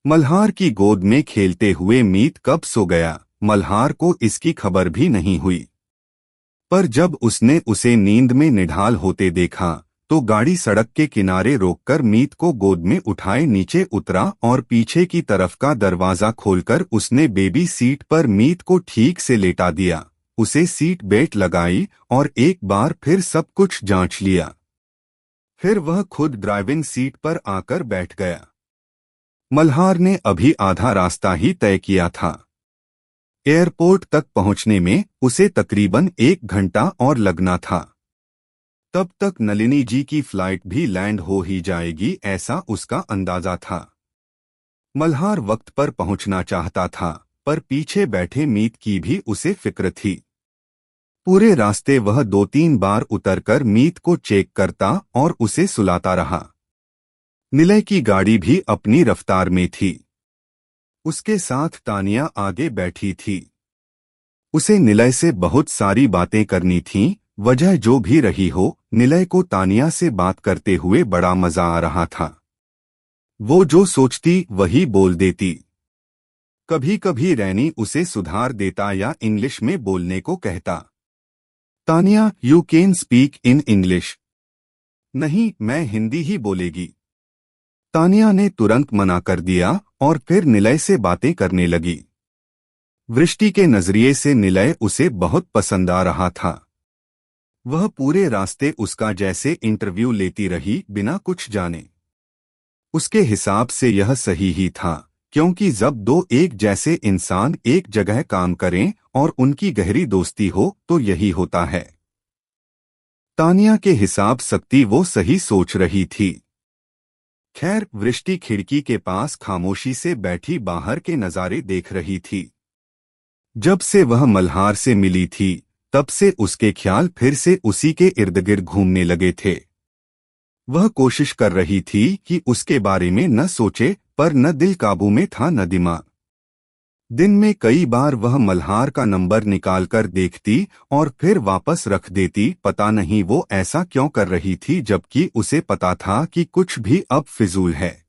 मल्हार की गोद में खेलते हुए मीत कब सो गया, मल्हार को इसकी खबर भी नहीं हुई। पर जब उसने उसे नींद में निढाल होते देखा तो गाड़ी सड़क के किनारे रोककर मीत को गोद में उठाए नीचे उतरा और पीछे की तरफ का दरवाजा खोलकर उसने बेबी सीट पर मीत को ठीक से लेटा दिया, उसे सीट बेल्ट लगाई और एक बार फिर सब कुछ जांच लिया। फिर वह खुद ड्राइविंग सीट पर आकर बैठ गया। मल्हार ने अभी आधा रास्ता ही तय किया था। एयरपोर्ट तक पहुंचने में उसे तकरीबन 1 घंटा और लगना था। तब तक नलिनी जी की फ्लाइट भी लैंड हो ही जाएगी, ऐसा उसका अंदाजा था। मल्हार वक्त पर पहुंचना चाहता था, पर पीछे बैठे मीत की भी उसे फिक्र थी। पूरे रास्ते वह 2-3 बार उतरकर मीत को चेक करता और उसे सुलाता रहा। निलय की गाड़ी भी अपनी रफ्तार में थी। उसके साथ तानिया आगे बैठी थी। उसे निलय से बहुत सारी बातें करनी थीं, वजह जो भी रही हो, निलय को तानिया से बात करते हुए बड़ा मजा आ रहा था। वो जो सोचती वही बोल देती। कभी कभी रैनी उसे सुधार देता या इंग्लिश में बोलने को कहता। Tania, you can speak in English. नहीं, मैं हिंदी ही बोलेगी। तानिया ने तुरंत मना कर दिया और फिर निलय से बातें करने लगी। वृष्टि के नजरिए से निलय उसे बहुत पसंद आ रहा था। वह पूरे रास्ते उसका जैसे इंटरव्यू लेती रही, बिना कुछ जाने। उसके हिसाब से यह सही ही था, क्योंकि जब दो एक जैसे इंसान एक जगह काम करें और उनकी गहरी दोस्ती हो तो यही होता है। तानिया के हिसाब सकती वो सही सोच रही थी। खैर, वृष्टि खिड़की के पास खामोशी से बैठी बाहर के नज़ारे देख रही थी। जब से वह मल्हार से मिली थी तब से उसके ख्याल फिर से उसी के इर्द गिर्द घूमने लगे थे। वह कोशिश कर रही थी कि उसके बारे में न सोचे, पर न दिल काबू में था न दिमाग। दिन में कई बार वह मल्हार का नंबर निकालकर देखती और फिर वापस रख देती। पता नहीं वो ऐसा क्यों कर रही थी, जबकि उसे पता था कि कुछ भी अब फिजूल है।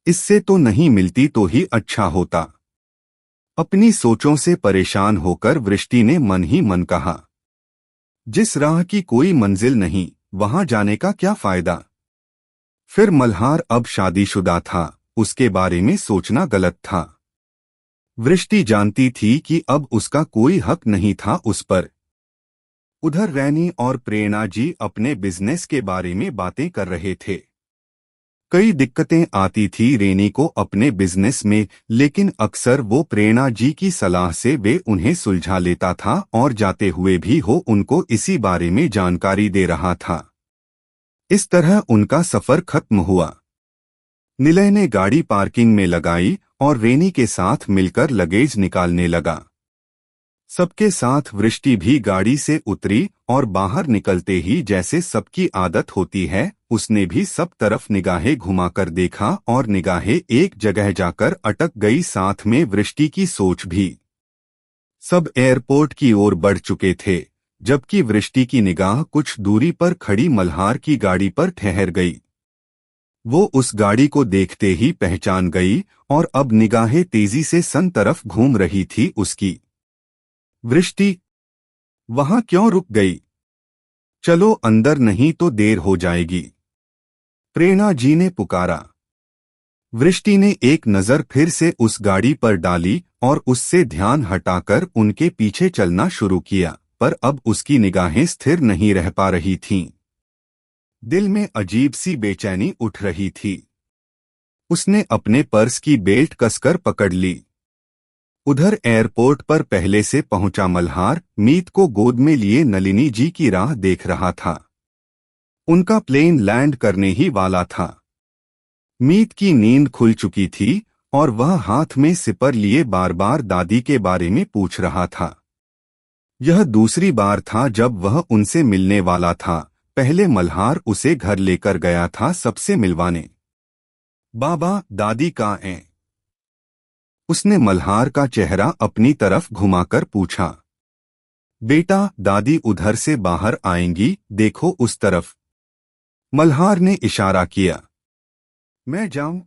इससे तो नहीं मिलती तो ही अच्छा होता। अपनी सोचों से परेशान होकर वृष्टि ने मन ही मन कहा, जिस राह की कोई मंजिल नहीं, वहां जाने का क्या फायदा। फिर मल्हार अब शादीशुदा था, उसके बारे में सोचना गलत था। वृष्टि जानती थी कि अब उसका कोई हक नहीं था उस पर। उधर रैनी और प्रेरणा जी अपने बिजनेस के बारे में बातें कर रहे थे। कई दिक्कतें आती थी रैनी को अपने बिजनेस में, लेकिन अक्सर वो प्रेरणा जी की सलाह से वे उन्हें सुलझा लेता था और जाते हुए भी हो उनको इसी बारे में जानकारी दे रहा था। इस तरह उनका सफर खत्म हुआ। निलय ने गाड़ी पार्किंग में लगाई और रैनी के साथ मिलकर लगेज निकालने लगा। सबके साथ वृष्टि भी गाड़ी से उतरी और बाहर निकलते ही, जैसे सबकी आदत होती है, उसने भी सब तरफ निगाहें घुमाकर देखा और निगाहें एक जगह जाकर अटक गई, साथ में वृष्टि की सोच भी। सब एयरपोर्ट की ओर बढ़ चुके थे, जबकि वृष्टि की निगाह कुछ दूरी पर खड़ी मल्हार की गाड़ी पर ठहर गई। वो उस गाड़ी को देखते ही पहचान गई और अब निगाहें तेजी से सन तरफ घूम रही थी उसकी। वृष्टि, वहां क्यों रुक गई? चलो अंदर, नहीं तो देर हो जाएगी, प्रेरणा जी ने पुकारा। वृष्टि ने एक नजर फिर से उस गाड़ी पर डाली और उससे ध्यान हटाकर उनके पीछे चलना शुरू किया, पर अब उसकी निगाहें स्थिर नहीं रह पा रही थीं। दिल में अजीब सी बेचैनी उठ रही थी। उसने अपने पर्स की बेल्ट कसकर पकड़ ली। उधर एयरपोर्ट पर पहले से पहुंचा मल्हार मीत को गोद में लिए नलिनी जी की राह देख रहा था। उनका प्लेन लैंड करने ही वाला था। मीत की नींद खुल चुकी थी और वह हाथ में सिपर लिए बार बार दादी के बारे में पूछ रहा था। यह दूसरी बार था जब वह उनसे मिलने वाला था। पहले मल्हार उसे घर लेकर गया था सबसे मिलवाने। बाबा, दादी कहाँ हैं? उसने मल्हार का चेहरा अपनी तरफ घुमाकर पूछा। बेटा, दादी उधर से बाहर आएंगी, देखो उस तरफ। मल्हार ने इशारा किया। मैं जाऊं?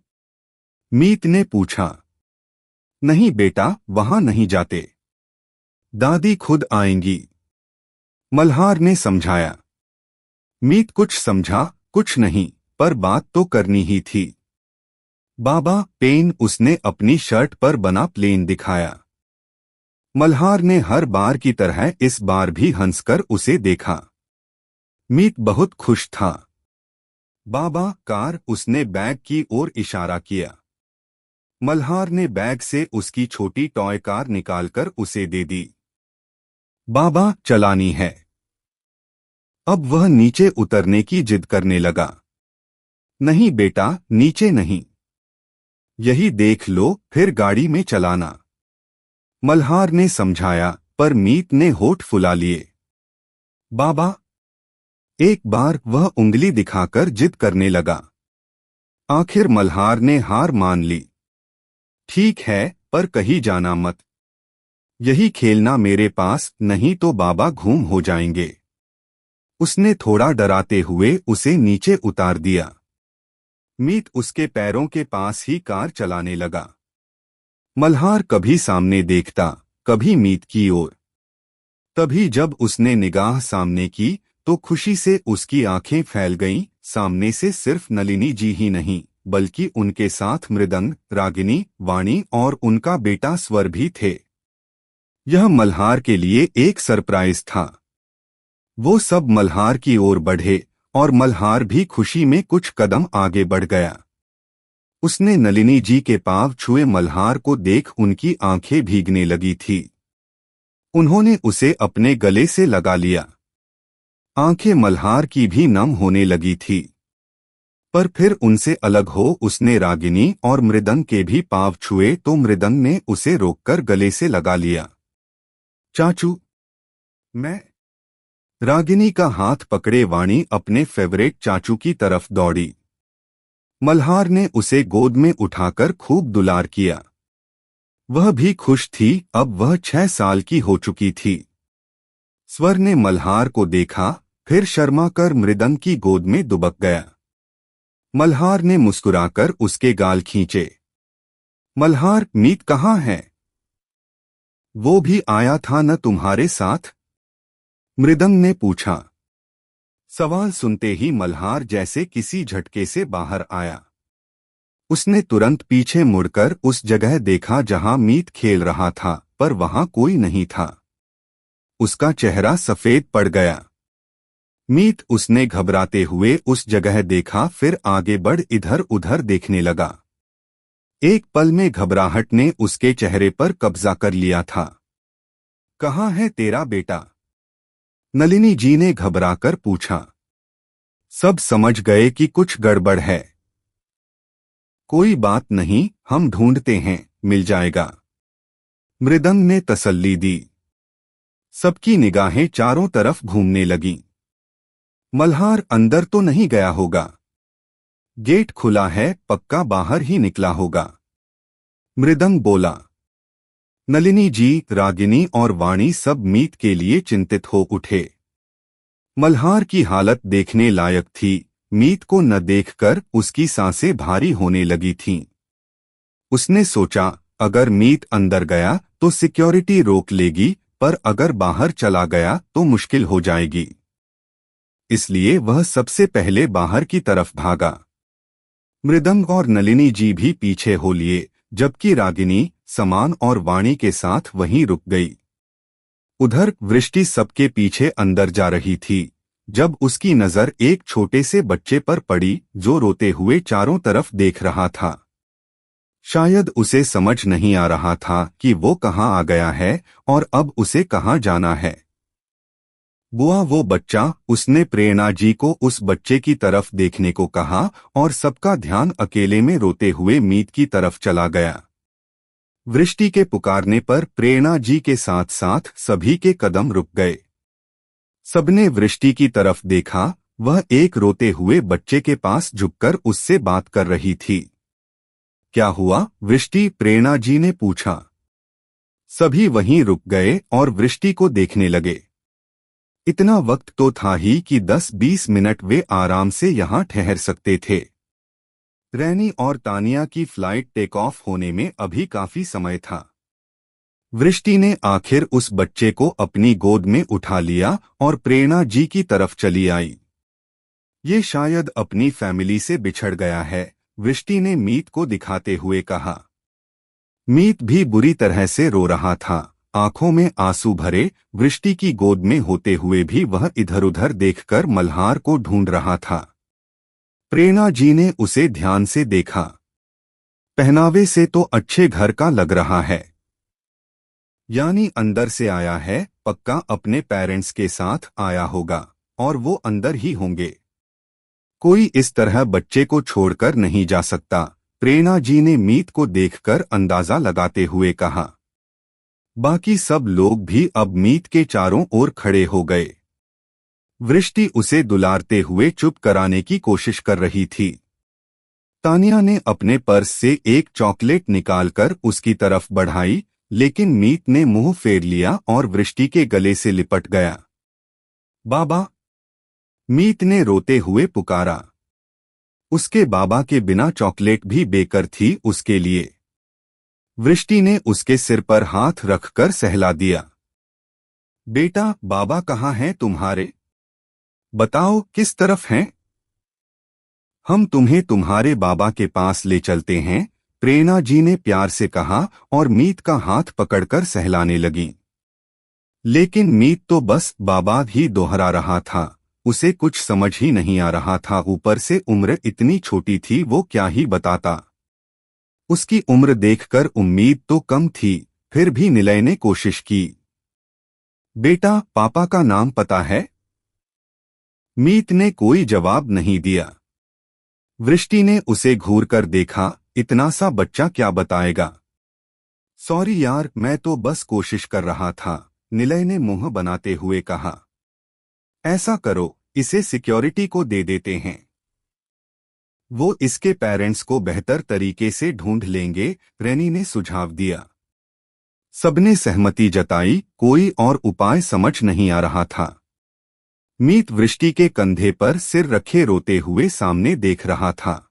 मीत ने पूछा। नहीं बेटा, वहां नहीं जाते, दादी खुद आएंगी, मल्हार ने समझाया। मीत कुछ समझा, कुछ नहीं, पर बात तो करनी ही थी। बाबा, पेन, उसने अपनी शर्ट पर बना प्लेन दिखाया। मल्हार ने हर बार की तरह इस बार भी हंसकर उसे देखा। मीत बहुत खुश था। बाबा, कार, उसने बैग की ओर इशारा किया। मल्हार ने बैग से उसकी छोटी टॉय कार निकालकर उसे दे दी। बाबा, चलानी है। अब वह नीचे उतरने की जिद करने लगा। नहीं बेटा, नीचे नहीं, यही देख लो, फिर गाड़ी में चलाना, मल्हार ने समझाया, पर मीत ने होठ फुला लिए। बाबा। एक बार वह उंगली दिखाकर जिद करने लगा। आखिर मल्हार ने हार मान ली। ठीक है, पर कहीं जाना मत, यही खेलना मेरे पास, नहीं तो बाबा घूम हो जाएंगे। उसने थोड़ा डराते हुए उसे नीचे उतार दिया। मीत उसके पैरों के पास ही कार चलाने लगा। मल्हार कभी सामने देखता, कभी मीत की ओर। तभी जब उसने निगाह सामने की तो खुशी से उसकी आंखें फैल गईं। सामने से सिर्फ नलिनी जी ही नहीं, बल्कि उनके साथ मृदंग, रागिनी, वाणी और उनका बेटा स्वर भी थे। यह मल्हार के लिए एक सरप्राइज था। वो सब मल्हार की ओर बढ़े और मल्हार भी खुशी में कुछ कदम आगे बढ़ गया। उसने नलिनी जी के पांव छुए। मल्हार को देख उनकी आंखें भीगने लगी थी। उन्होंने उसे अपने गले से लगा लिया। आंखें मल्हार की भी नम होने लगी थी। पर फिर उनसे अलग हो उसने रागिनी और मृदंग के भी पांव छुए तो मृदंग ने उसे रोककर गले से लगा लिया। चाचू, मैं। रागिनी का हाथ पकड़े वाणी अपने फेवरेट चाचू की तरफ दौड़ी। मल्हार ने उसे गोद में उठाकर खूब दुलार किया। वह भी खुश थी, अब वह 6 साल की हो चुकी थी। स्वर ने मल्हार को देखा, फिर शर्मा कर मृदंग की गोद में दुबक गया। मल्हार ने मुस्कुराकर उसके गाल खींचे। मल्हार, मीत कहाँ है? वो भी आया था न तुम्हारे साथ? मृदंग ने पूछा। सवाल सुनते ही मल्हार जैसे किसी झटके से बाहर आया। उसने तुरंत पीछे मुड़कर उस जगह देखा जहां मीत खेल रहा था, पर वहां कोई नहीं था। उसका चेहरा सफेद पड़ गया। मीत, उसने घबराते हुए उस जगह देखा, फिर आगे बढ़ इधर उधर देखने लगा। एक पल में घबराहट ने उसके चेहरे पर कब्जा कर लिया था। कहाँ है तेरा बेटा? नलिनी जी ने घबराकर पूछा। सब समझ गए कि कुछ गड़बड़ है। कोई बात नहीं, हम ढूंढते हैं, मिल जाएगा, मृदंग ने तसल्ली दी। सबकी निगाहें चारों तरफ घूमने लगीं। मल्हार अंदर तो नहीं गया होगा? गेट खुला है, पक्का बाहर ही निकला होगा, मृदंग बोला। नलिनी जी, रागिनी और वाणी सब मीत के लिए चिंतित हो उठे। मल्हार की हालत देखने लायक थी। मीत को न देखकर उसकी सांसें भारी होने लगी थीं। उसने सोचा, अगर मीत अंदर गया तो सिक्योरिटी रोक लेगी, पर अगर बाहर चला गया तो मुश्किल हो जाएगी। इसलिए वह सबसे पहले बाहर की तरफ भागा। मृदंग और नलिनी जी भी पीछे हो लिए, जबकि रागिनी, समान और वाणी के साथ वहीं रुक गई। उधर वृष्टि सबके पीछे अंदर जा रही थी, जब उसकी नजर एक छोटे से बच्चे पर पड़ी जो रोते हुए चारों तरफ देख रहा था। शायद उसे समझ नहीं आ रहा था कि वो कहाँ आ गया है और अब उसे कहाँ जाना है। बुआ, वो बच्चा, उसने प्रेरणा जी को उस बच्चे की तरफ देखने को कहा और सबका ध्यान अकेले में रोते हुए मीत की तरफ चला गया। वृष्टि के पुकारने पर प्रेरणा जी के साथ साथ सभी के कदम रुक गए। सबने वृष्टि की तरफ देखा। वह एक रोते हुए बच्चे के पास झुककर उससे बात कर रही थी। क्या हुआ वृष्टि? प्रेरणा जी ने पूछा। सभी वहीं रुक गए और वृष्टि को देखने लगे। इतना वक्त तो था ही कि 10-20 मिनट वे आराम से यहाँ ठहर सकते थे। रैनी और तानिया की फ्लाइट टेक ऑफ होने में अभी काफी समय था। वृष्टि ने आखिर उस बच्चे को अपनी गोद में उठा लिया और प्रेरणा जी की तरफ चली आई। ये शायद अपनी फैमिली से बिछड़ गया है, वृष्टि ने मीत को दिखाते हुए कहा। मीत भी बुरी तरह से रो रहा था, आंखों में आंसू भरे। वृष्टि की गोद में होते हुए भी वह इधर उधर देखकर मल्हार को ढूंढ रहा था। प्रेरणा जी ने उसे ध्यान से देखा। पहनावे से तो अच्छे घर का लग रहा है, यानी अंदर से आया है, पक्का अपने पेरेंट्स के साथ आया होगा और वो अंदर ही होंगे। कोई इस तरह बच्चे को छोड़कर नहीं जा सकता, प्रेरणा जी ने मीत को देखकर अंदाजा लगाते हुए कहा। बाकी सब लोग भी अब मीत के चारों ओर खड़े हो गए। वृष्टि उसे दुलारते हुए चुप कराने की कोशिश कर रही थी। तानिया ने अपने पर्स से एक चॉकलेट निकालकर उसकी तरफ बढ़ाई, लेकिन मीत ने मुंह फेर लिया और वृष्टि के गले से लिपट गया। बाबा, मीत ने रोते हुए पुकारा। उसके बाबा के बिना चॉकलेट भी बेकार थी उसके लिए। वृष्टि ने उसके सिर पर हाथ रखकर सहला दिया। बेटा, बाबा कहाँ हैं तुम्हारे? बताओ किस तरफ हैं? हम तुम्हें तुम्हारे बाबा के पास ले चलते हैं, प्रेरणा जी ने प्यार से कहा और मीत का हाथ पकड़कर सहलाने लगी। लेकिन मीत तो बस बाबा ही दोहरा रहा था, उसे कुछ समझ ही नहीं आ रहा था। ऊपर से उम्र इतनी छोटी थी, वो क्या ही बताता। उसकी उम्र देखकर उम्मीद तो कम थी, फिर भी निलय ने कोशिश की। बेटा, पापा का नाम पता है? मीत ने कोई जवाब नहीं दिया। वृष्टि ने उसे घूरकर देखा, इतना सा बच्चा क्या बताएगा। सॉरी यार, मैं तो बस कोशिश कर रहा था, निलय ने मुंह बनाते हुए कहा। ऐसा करो, इसे सिक्योरिटी को दे देते हैं, वो इसके पेरेंट्स को बेहतर तरीके से ढूंढ लेंगे, रैनी ने सुझाव दिया। सबने सहमति जताई, कोई और उपाय समझ नहीं आ रहा था। मीत वृष्टि के कंधे पर सिर रखे रोते हुए सामने देख रहा था।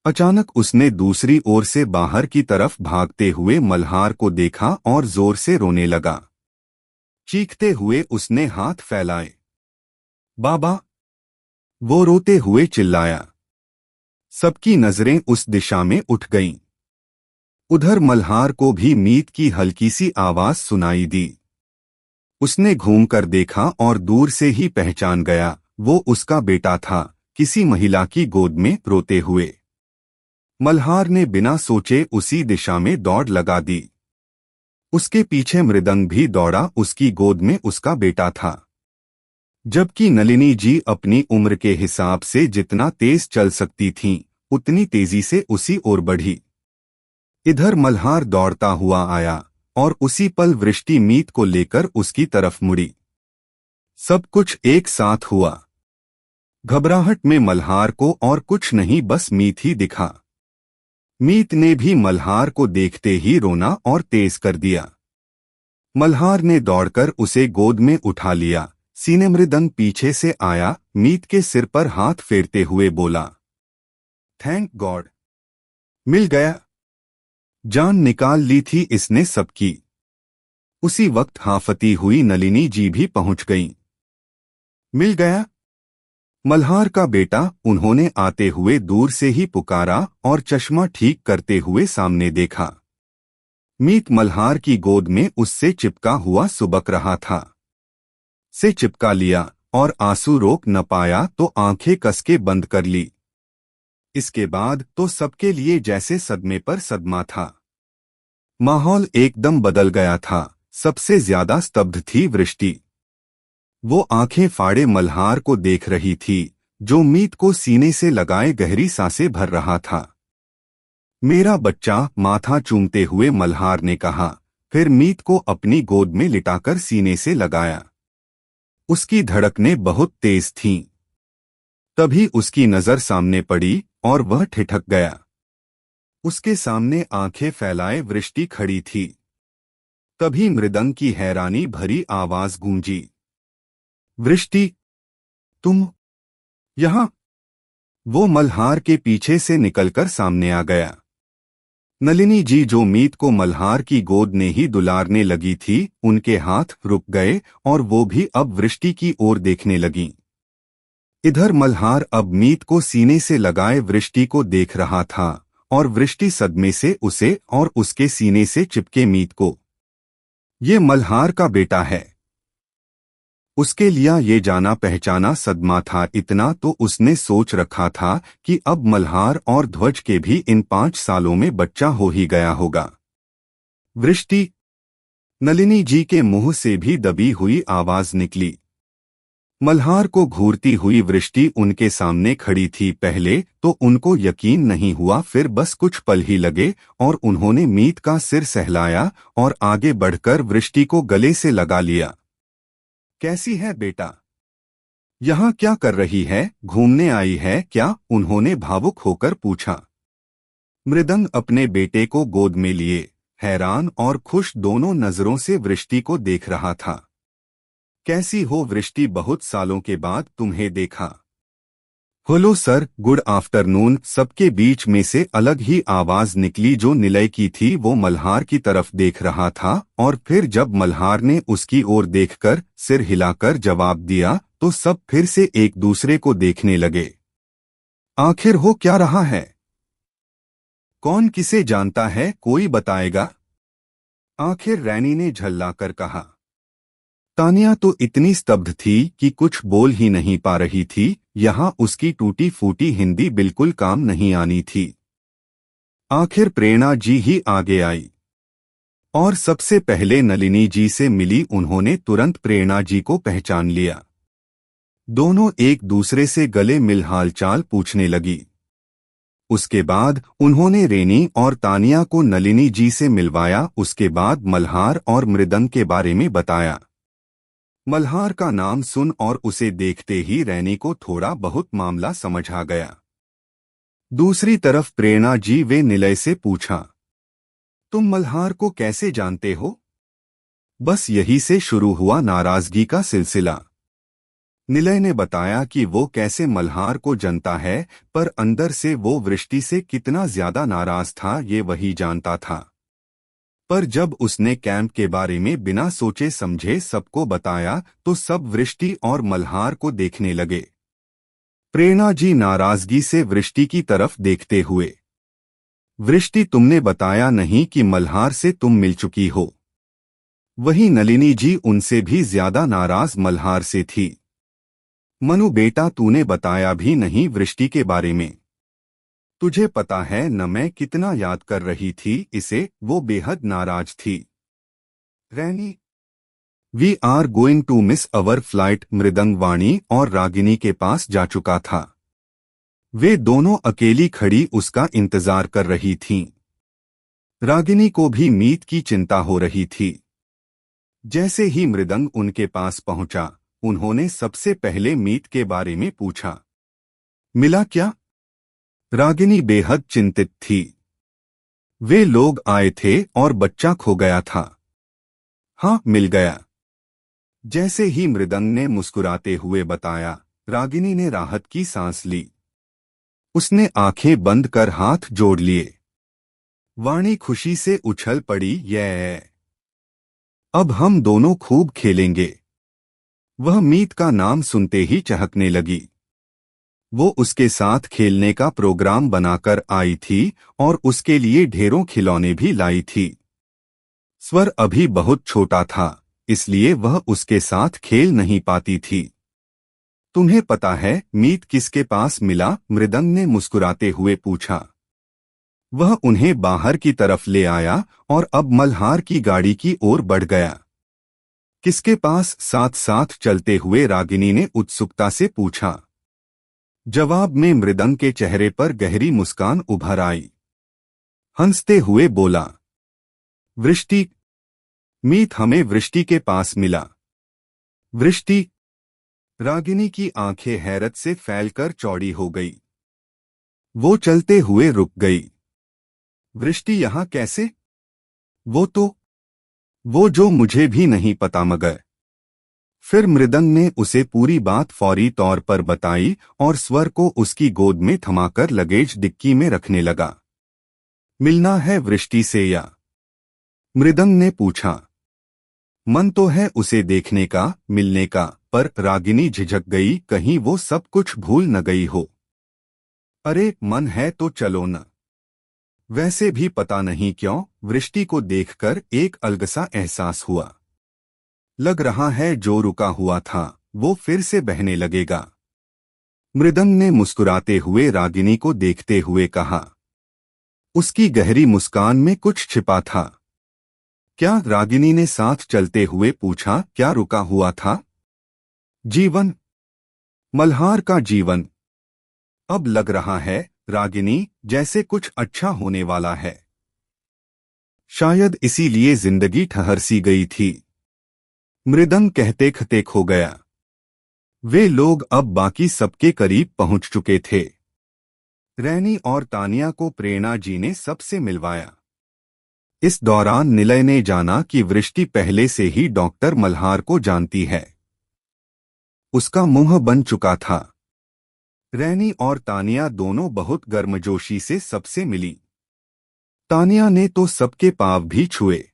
अचानक उसने दूसरी ओर से बाहर की तरफ भागते हुए मल्हार को देखा और जोर से रोने लगा। चीखते हुए उसने हाथ फैलाए। बाबा, वो रोते हुए चिल्लाया। सबकी नजरें उस दिशा में उठ गईं। उधर मल्हार को भी मीत की हल्की सी आवाज सुनाई दी। उसने घूमकर देखा और दूर से ही पहचान गया, वो उसका बेटा था, किसी महिला की गोद में रोते हुए। मल्हार ने बिना सोचे उसी दिशा में दौड़ लगा दी। उसके पीछे मृदंग भी दौड़ा, उसकी गोद में उसका बेटा था। जबकि नलिनी जी अपनी उम्र के हिसाब से जितना तेज चल सकती थीं, उतनी तेजी से उसी ओर बढ़ी। इधर मल्हार दौड़ता हुआ आया और उसी पल वृष्टि मीत को लेकर उसकी तरफ मुड़ी। सब कुछ एक साथ हुआ। घबराहट में मल्हार को और कुछ नहीं, बस मीत ही दिखा। मीत ने भी मल्हार को देखते ही रोना और तेज कर दिया। मल्हार ने दौड़कर उसे गोद में उठा लिया। सीने मृदंग पीछे से आया, मीत के सिर पर हाथ फेरते हुए बोला, थैंक गॉड, मिल गया। जान निकाल ली थी इसने सबकी। उसी वक्त हाफती हुई नलिनी जी भी पहुंच गईं। मिल गया? मल्हार का बेटा, उन्होंने आते हुए दूर से ही पुकारा और चश्मा ठीक करते हुए सामने देखा। मीत मल्हार की गोद में उससे चिपका हुआ सुबक रहा था। से चिपका लिया और आंसू रोक न पाया तो आंखें कस के बंद कर ली। इसके बाद तो सबके लिए जैसे सदमे पर सदमा था। माहौल एकदम बदल गया था। सबसे ज्यादा स्तब्ध थी वृष्टि। वो आंखें फाड़े मल्हार को देख रही थी, जो मीत को सीने से लगाए गहरी सांसें भर रहा था। मेरा बच्चा, माथा चूमते हुए मल्हार ने कहा, फिर मीत को अपनी गोद में लिटाकर सीने से लगाया। उसकी धड़कनें बहुत तेज थीं। तभी उसकी नजर सामने पड़ी और वह ठिठक गया। उसके सामने आंखें फैलाए वृष्टि खड़ी थी। तभी मृदंग की हैरानी भरी आवाज गूंजी, वृष्टि, तुम यहाँ? वो मल्हार के पीछे से निकलकर सामने आ गया। नलिनी जी, जो मीत को मल्हार की गोद ने ही दुलारने लगी थी, उनके हाथ रुक गए और वो भी अब वृष्टि की ओर देखने लगीं। इधर मल्हार अब मीत को सीने से लगाए वृष्टि को देख रहा था और वृष्टि सदमे से उसे और उसके सीने से चिपके मीत को। ये मल्हार का बेटा है। उसके लिया ये जाना पहचाना सदमा था। इतना तो उसने सोच रखा था कि अब मल्हार और ध्वज के भी इन 5 सालों में बच्चा हो ही गया होगा। वृष्टि। नलिनी जी के मुंह से भी दबी हुई आवाज निकली। मल्हार को घूरती हुई वृष्टि उनके सामने खड़ी थी। पहले तो उनको यकीन नहीं हुआ, फिर बस कुछ पल ही लगे और उन्होंने मीत का सिर सहलाया और आगे बढ़कर वृष्टि को गले से लगा लिया। कैसी है बेटा? यहाँ क्या कर रही है? घूमने आई है क्या? उन्होंने भावुक होकर पूछा। मृदंग अपने बेटे को गोद में लिए हैरान और खुश दोनों नजरों से वृष्टि को देख रहा था। कैसी हो वृष्टि? बहुत सालों के बाद तुम्हें देखा। Hello sir, good afternoon. सबके बीच में से अलग ही आवाज निकली जो निलय की थी। वो मल्हार की तरफ देख रहा था और फिर जब मल्हार ने उसकी ओर देखकर सिर हिलाकर जवाब दिया तो सब फिर से एक दूसरे को देखने लगे। आखिर हो क्या रहा है? कौन किसे जानता है? कोई बताएगा? आखिर रैनी ने झल्लाकर कहा। तानिया तो इतनी स्तब्ध थी कि कुछ बोल ही नहीं पा रही थी। यहाँ उसकी टूटी फूटी हिंदी बिल्कुल काम नहीं आनी थी। आखिर प्रेरणा जी ही आगे आई और सबसे पहले नलिनी जी से मिली। उन्होंने तुरंत प्रेरणा जी को पहचान लिया। दोनों एक दूसरे से गले मिल हालचाल पूछने लगी। उसके बाद उन्होंने रेनी और तानिया को नलिनी जी से मिलवाया। उसके बाद मल्हार और मृदंग के बारे में बताया। मल्हार का नाम सुन और उसे देखते ही रैनी को थोड़ा बहुत मामला समझ आ गया। दूसरी तरफ प्रेरणा जी वे निलय से पूछा, तुम मल्हार को कैसे जानते हो? बस यही से शुरू हुआ नाराजगी का सिलसिला। निलय ने बताया कि वो कैसे मल्हार को जानता है, पर अंदर से वो वृष्टि से कितना ज्यादा नाराज था ये वही जानता था। पर जब उसने कैंप के बारे में बिना सोचे समझे सबको बताया तो सब वृष्टि और मल्हार को देखने लगे। प्रेरणा जी नाराजगी से वृष्टि की तरफ देखते हुए, वृष्टि तुमने बताया नहीं कि मल्हार से तुम मिल चुकी हो। वही नलिनी जी उनसे भी ज्यादा नाराज मल्हार से थी। मनु बेटा, तूने बताया भी नहीं वृष्टि के बारे में। तुझे पता है न मैं कितना याद कर रही थी इसे। वो बेहद नाराज थी। Rainy, we are going to miss our flight. मृदंग वाणी और रागिनी के पास जा चुका था। वे दोनों अकेली खड़ी उसका इंतजार कर रही थीं। रागिनी को भी मीत की चिंता हो रही थी। जैसे ही मृदंग उनके पास पहुंचा, उन्होंने सबसे पहले मीत के बारे में पूछा। मिला क्या? रागिनी बेहद चिंतित थी। वे लोग आए थे और बच्चा खो गया था। हाँ, मिल गया। जैसे ही मृदंग ने मुस्कुराते हुए बताया, रागिनी ने राहत की सांस ली। उसने आंखें बंद कर हाथ जोड़ लिए। वाणी खुशी से उछल पड़ी, ये अब हम दोनों खूब खेलेंगे। वह मीत का नाम सुनते ही चहकने लगी। वो उसके साथ खेलने का प्रोग्राम बनाकर आई थी और उसके लिए ढेरों खिलौने भी लाई थी। स्वर अभी बहुत छोटा था, इसलिए वह उसके साथ खेल नहीं पाती थी। तुम्हें पता है मीत किसके पास मिला? मृदंग ने मुस्कुराते हुए पूछा। वह उन्हें बाहर की तरफ ले आया और अब मल्हार की गाड़ी की ओर बढ़ गया। किसके पास? साथ साथ चलते हुए रागिनी ने उत्सुकता से पूछा। जवाब में मृदंग के चेहरे पर गहरी मुस्कान उभर आई। हंसते हुए बोला, वृष्टि। मीत हमें वृष्टि के पास मिला। वृष्टि। रागिनी की आंखें हैरत से फैलकर चौड़ी हो गई। वो चलते हुए रुक गई। वृष्टि यहाँ कैसे? वो जो मुझे भी नहीं पता मगर फिर मृदंग ने उसे पूरी बात फौरी तौर पर बताई और स्वर को उसकी गोद में थमाकर लगेज डिक्की में रखने लगा। मिलना है वृष्टि से या? मृदंग ने पूछा। मन तो है उसे देखने का, मिलने का, पर रागिनी झिझक गई, कहीं वो सब कुछ भूल न गई हो। अरे मन है तो चलो न। वैसे भी पता नहीं क्यों वृष्टि को देखकर एक अलगसा एहसास हुआ। लग रहा है जो रुका हुआ था वो फिर से बहने लगेगा। मृदंग ने मुस्कुराते हुए रागिनी को देखते हुए कहा। उसकी गहरी मुस्कान में कुछ छिपा था। क्या? रागिनी ने साथ चलते हुए पूछा। क्या रुका हुआ था? जीवन, मल्हार का जीवन। अब लग रहा है रागिनी, जैसे कुछ अच्छा होने वाला है। शायद इसीलिए जिंदगी ठहर सी गई थी। मृदंग कहते खते खो गया। वे लोग अब बाकी सबके करीब पहुंच चुके थे। रैनी और तानिया को प्रेरणा जी ने सबसे मिलवाया। इस दौरान निलय ने जाना कि वृष्टि पहले से ही डॉक्टर मल्हार को जानती है। उसका मुंह बन चुका था। रैनी और तानिया दोनों बहुत गर्मजोशी से सबसे मिली। तानिया ने तो सबके पांव भी छुए।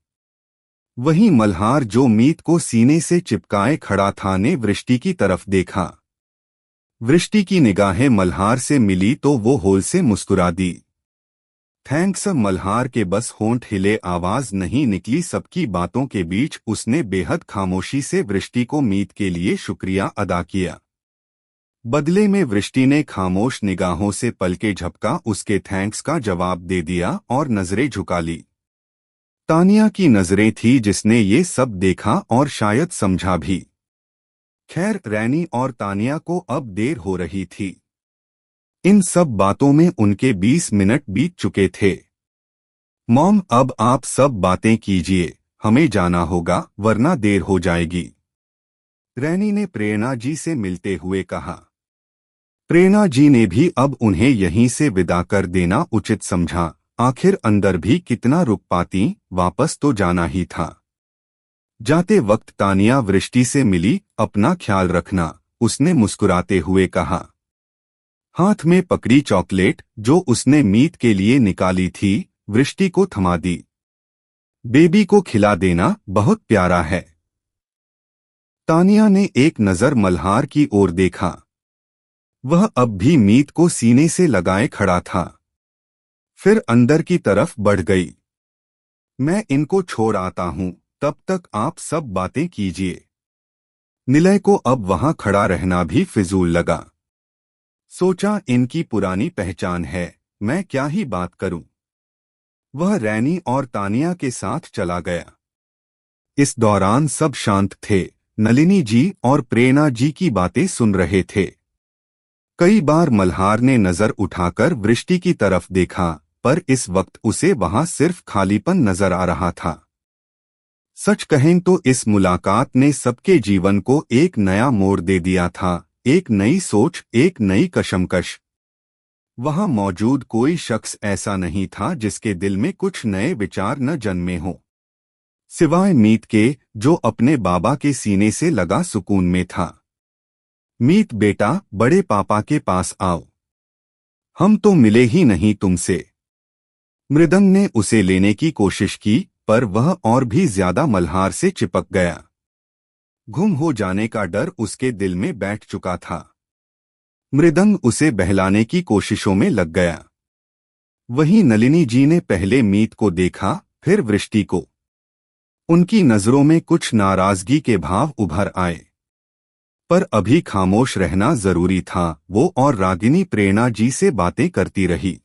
वहीं मल्हार, जो मीत को सीने से चिपकाए खड़ा था, ने वृष्टि की तरफ देखा। वृष्टि की निगाहें मल्हार से मिली तो वो होल से मुस्कुरा दी। थैंक्स मल्हार के बस होंठ हिले, आवाज नहीं निकली। सबकी बातों के बीच उसने बेहद खामोशी से वृष्टि को मीत के लिए शुक्रिया अदा किया। बदले में वृष्टि ने खामोश निगाहों से पलके झपका, उसके थैंक्स का जवाब दे दिया और नजरें झुका ली। तानिया की नजरें थी जिसने ये सब देखा और शायद समझा भी। खैर, रैनी और तानिया को अब देर हो रही थी। इन सब बातों में उनके 20 मिनट बीत चुके थे। मॉम, अब आप सब बातें कीजिए, हमें जाना होगा वरना देर हो जाएगी। रैनी ने प्रेरणा जी से मिलते हुए कहा। प्रेरणा जी ने भी अब उन्हें यहीं से विदा कर देना उचित समझा। आखिर अंदर भी कितना रुक पाती, वापस तो जाना ही था। जाते वक्त तानिया वृष्टि से मिली। अपना ख्याल रखना, उसने मुस्कुराते हुए कहा। हाथ में पकड़ी चॉकलेट जो उसने मीत के लिए निकाली थी, वृष्टि को थमा दी। बेबी को खिला देना, बहुत प्यारा है। तानिया ने एक नजर मल्हार की ओर देखा। वह अब भी मीत को सीने से लगाए खड़ा था। फिर अंदर की तरफ बढ़ गई। मैं इनको छोड़ आता हूं, तब तक आप सब बातें कीजिए। निलय को अब वहां खड़ा रहना भी फिजूल लगा। सोचा, इनकी पुरानी पहचान है, मैं क्या ही बात करूं। वह रैनी और तानिया के साथ चला गया। इस दौरान सब शांत थे। नलिनी जी और प्रेरणा जी की बातें सुन रहे थे। कई बार मल्हार ने नजर उठाकर वृष्टि की तरफ देखा, पर इस वक्त उसे वहां सिर्फ खालीपन नजर आ रहा था। सच कहें तो इस मुलाकात ने सबके जीवन को एक नया मोड़ दे दिया था। एक नई सोच, एक नई कशमकश। वहां मौजूद कोई शख्स ऐसा नहीं था जिसके दिल में कुछ नए विचार न जन्मे हों, सिवाय मीत के, जो अपने बाबा के सीने से लगा सुकून में था। मीत बेटा, बड़े पापा के पास आओ। हम तो मिले ही नहीं तुमसे। मृदंग ने उसे लेने की कोशिश की, पर वह और भी ज्यादा मल्हार से चिपक गया। गुम हो जाने का डर उसके दिल में बैठ चुका था। मृदंग उसे बहलाने की कोशिशों में लग गया। वहीं नलिनी जी ने पहले मीत को देखा, फिर वृष्टि को। उनकी नजरों में कुछ नाराजगी के भाव उभर आए। पर अभी खामोश रहना जरूरी था। वो और रागिनी प्रेरणा जी से बातें करती रही।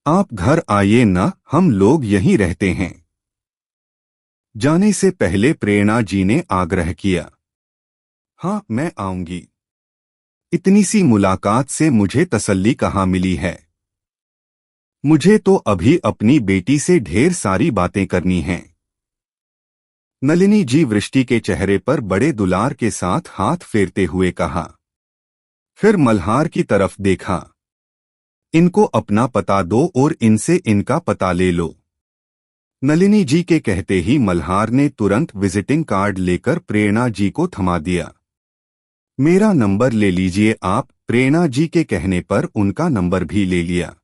आप घर आइए न, हम लोग यहीं रहते हैं। जाने से पहले प्रेरणा जी ने आग्रह किया। हाँ, मैं आऊंगी। इतनी सी मुलाकात से मुझे तसल्ली कहाँ मिली है। मुझे तो अभी अपनी बेटी से ढेर सारी बातें करनी हैं। नलिनी जी वृष्टि के चेहरे पर बड़े दुलार के साथ हाथ फेरते हुए कहा। फिर मल्हार की तरफ देखा। इनको अपना पता दो और इनसे इनका पता ले लो। नलिनी जी के कहते ही मल्हार ने तुरंत विजिटिंग कार्ड लेकर प्रेरणा जी को थमा दिया। मेरा नंबर ले लीजिए आप। प्रेरणा जी के कहने पर उनका नंबर भी ले लिया।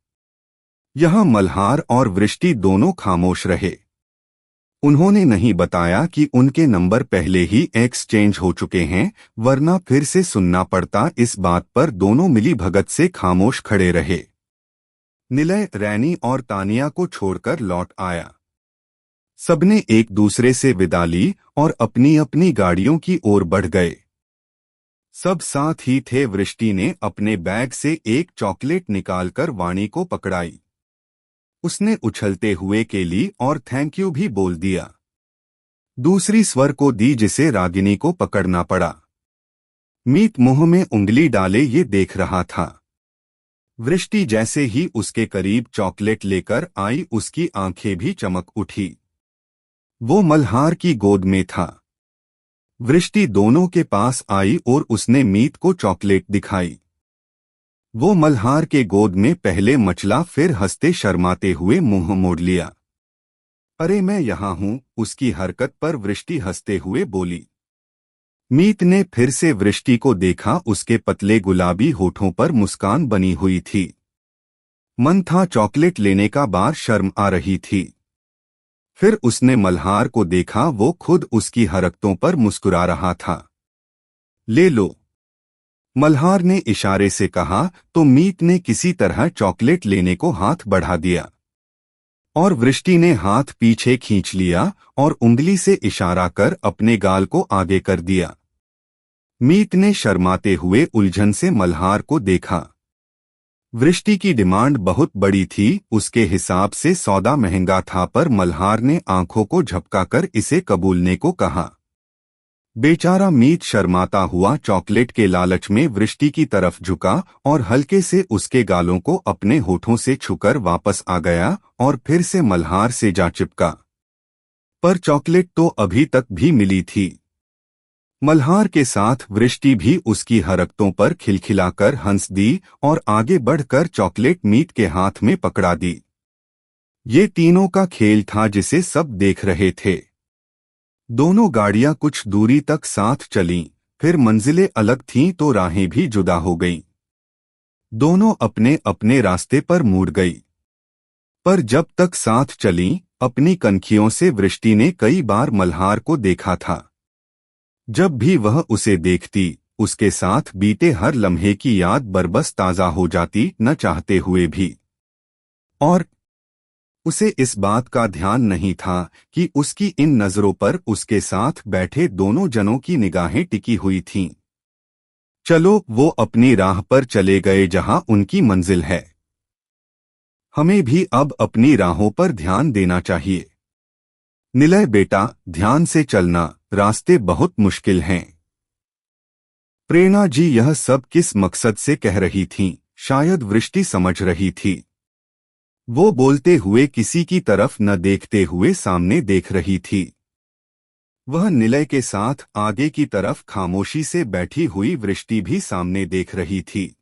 यह मल्हार और वृष्टि दोनों खामोश रहे। उन्होंने नहीं बताया कि उनके नंबर पहले ही एक्सचेंज हो चुके हैं, वरना फिर से सुनना पड़ता। इस बात पर दोनों मिली भगत से खामोश खड़े रहे। निलय रैनी और तानिया को छोड़कर लौट आया। सबने एक दूसरे से विदा ली और अपनी अपनी गाड़ियों की ओर बढ़ गए। सब साथ ही थे। वृष्टि ने अपने बैग से एक चॉकलेट निकालकर वाणी को पकड़ाई। उसने उछलते हुए के ली और थैंक यू भी बोल दिया। दूसरी स्वर को दी, जिसे रागिनी को पकड़ना पड़ा। मीत मुंह में उंगली डाले ये देख रहा था। वृष्टि जैसे ही उसके करीब चॉकलेट लेकर आई, उसकी आंखें भी चमक उठी। वो मल्हार की गोद में था। वृष्टि दोनों के पास आई और उसने मीत को चॉकलेट दिखाई। वो मल्हार के गोद में पहले मचला, फिर हंसते शर्माते हुए मुंह मोड़ लिया। अरे मैं यहाँ हूँ। उसकी हरकत पर वृष्टि हंसते हुए बोली। मीत ने फिर से वृष्टि को देखा। उसके पतले गुलाबी होठों पर मुस्कान बनी हुई थी। मन था चॉकलेट लेने का, बार शर्म आ रही थी। फिर उसने मल्हार को देखा। वो खुद उसकी हरकतों पर मुस्कुरा रहा था। ले लो, मल्हार ने इशारे से कहा तो मीत ने किसी तरह चॉकलेट लेने को हाथ बढ़ा दिया और वृष्टि ने हाथ पीछे खींच लिया और उंगली से इशारा कर अपने गाल को आगे कर दिया। मीत ने शर्माते हुए उलझन से मल्हार को देखा। वृष्टि की डिमांड बहुत बड़ी थी। उसके हिसाब से सौदा महंगा था, पर मल्हार ने आंखों को झपकाकर इसे कबूलने को कहा। बेचारा मीत शर्माता हुआ चॉकलेट के लालच में वृष्टि की तरफ झुका और हल्के से उसके गालों को अपने होठों से छूकर वापस आ गया और फिर से मल्हार से जा चिपका। पर चॉकलेट तो अभी तक भी मिली थी। मल्हार के साथ वृष्टि भी उसकी हरकतों पर खिलखिलाकर हंस दी और आगे बढ़कर चॉकलेट मीत के हाथ में पकड़ा दी। ये तीनों का खेल था जिसे सब देख रहे थे। दोनों गाड़ियां कुछ दूरी तक साथ चलीं, फिर मंजिलें अलग थीं तो राहें भी जुदा हो गईं। दोनों अपने अपने रास्ते पर मुड़ गई। पर जब तक साथ चलीं, अपनी कनखियों से वृष्टि ने कई बार मल्हार को देखा था। जब भी वह उसे देखती, उसके साथ बीते हर लम्हे की याद बरबस ताज़ा हो जाती, न चाहते हुए भी। और उसे इस बात का ध्यान नहीं था कि उसकी इन नजरों पर उसके साथ बैठे दोनों जनों की निगाहें टिकी हुई थीं। चलो, वो अपनी राह पर चले गए जहां उनकी मंजिल है। हमें भी अब अपनी राहों पर ध्यान देना चाहिए। निलय बेटा, ध्यान से चलना, रास्ते बहुत मुश्किल हैं। प्रेरणा जी यह सब किस मकसद से कह रही थीं? शायद वृष्टि समझ रही थी। वो बोलते हुए किसी की तरफ न देखते हुए सामने देख रही थी। वह निलय के साथ आगे की तरफ खामोशी से बैठी हुई वृष्टि भी सामने देख रही थी।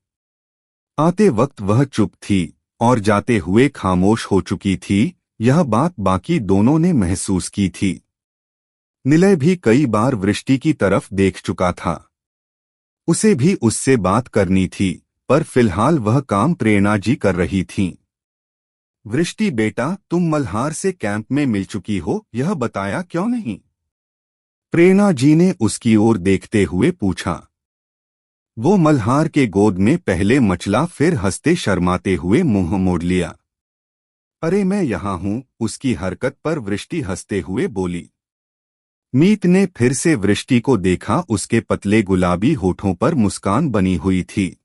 आते वक्त वह चुप थी और जाते हुए खामोश हो चुकी थी। यह बात बाकी दोनों ने महसूस की थी। निलय भी कई बार वृष्टि की तरफ देख चुका था। उसे भी उससे बात करनी थी, पर फिलहाल वह काम प्रेरणा जी कर रही थीं। वृष्टि बेटा, तुम मल्हार से कैंप में मिल चुकी हो, यह बताया क्यों नहीं? प्रेरणा जी ने उसकी ओर देखते हुए पूछा। वो मल्हार के गोद में पहले मचला, फिर हंसते शर्माते हुए मुंह मोड़ लिया। अरे मैं यहाँ हूँ। उसकी हरकत पर वृष्टि हंसते हुए बोली। मीत ने फिर से वृष्टि को देखा। उसके पतले गुलाबी होठों पर मुस्कान बनी हुई थी।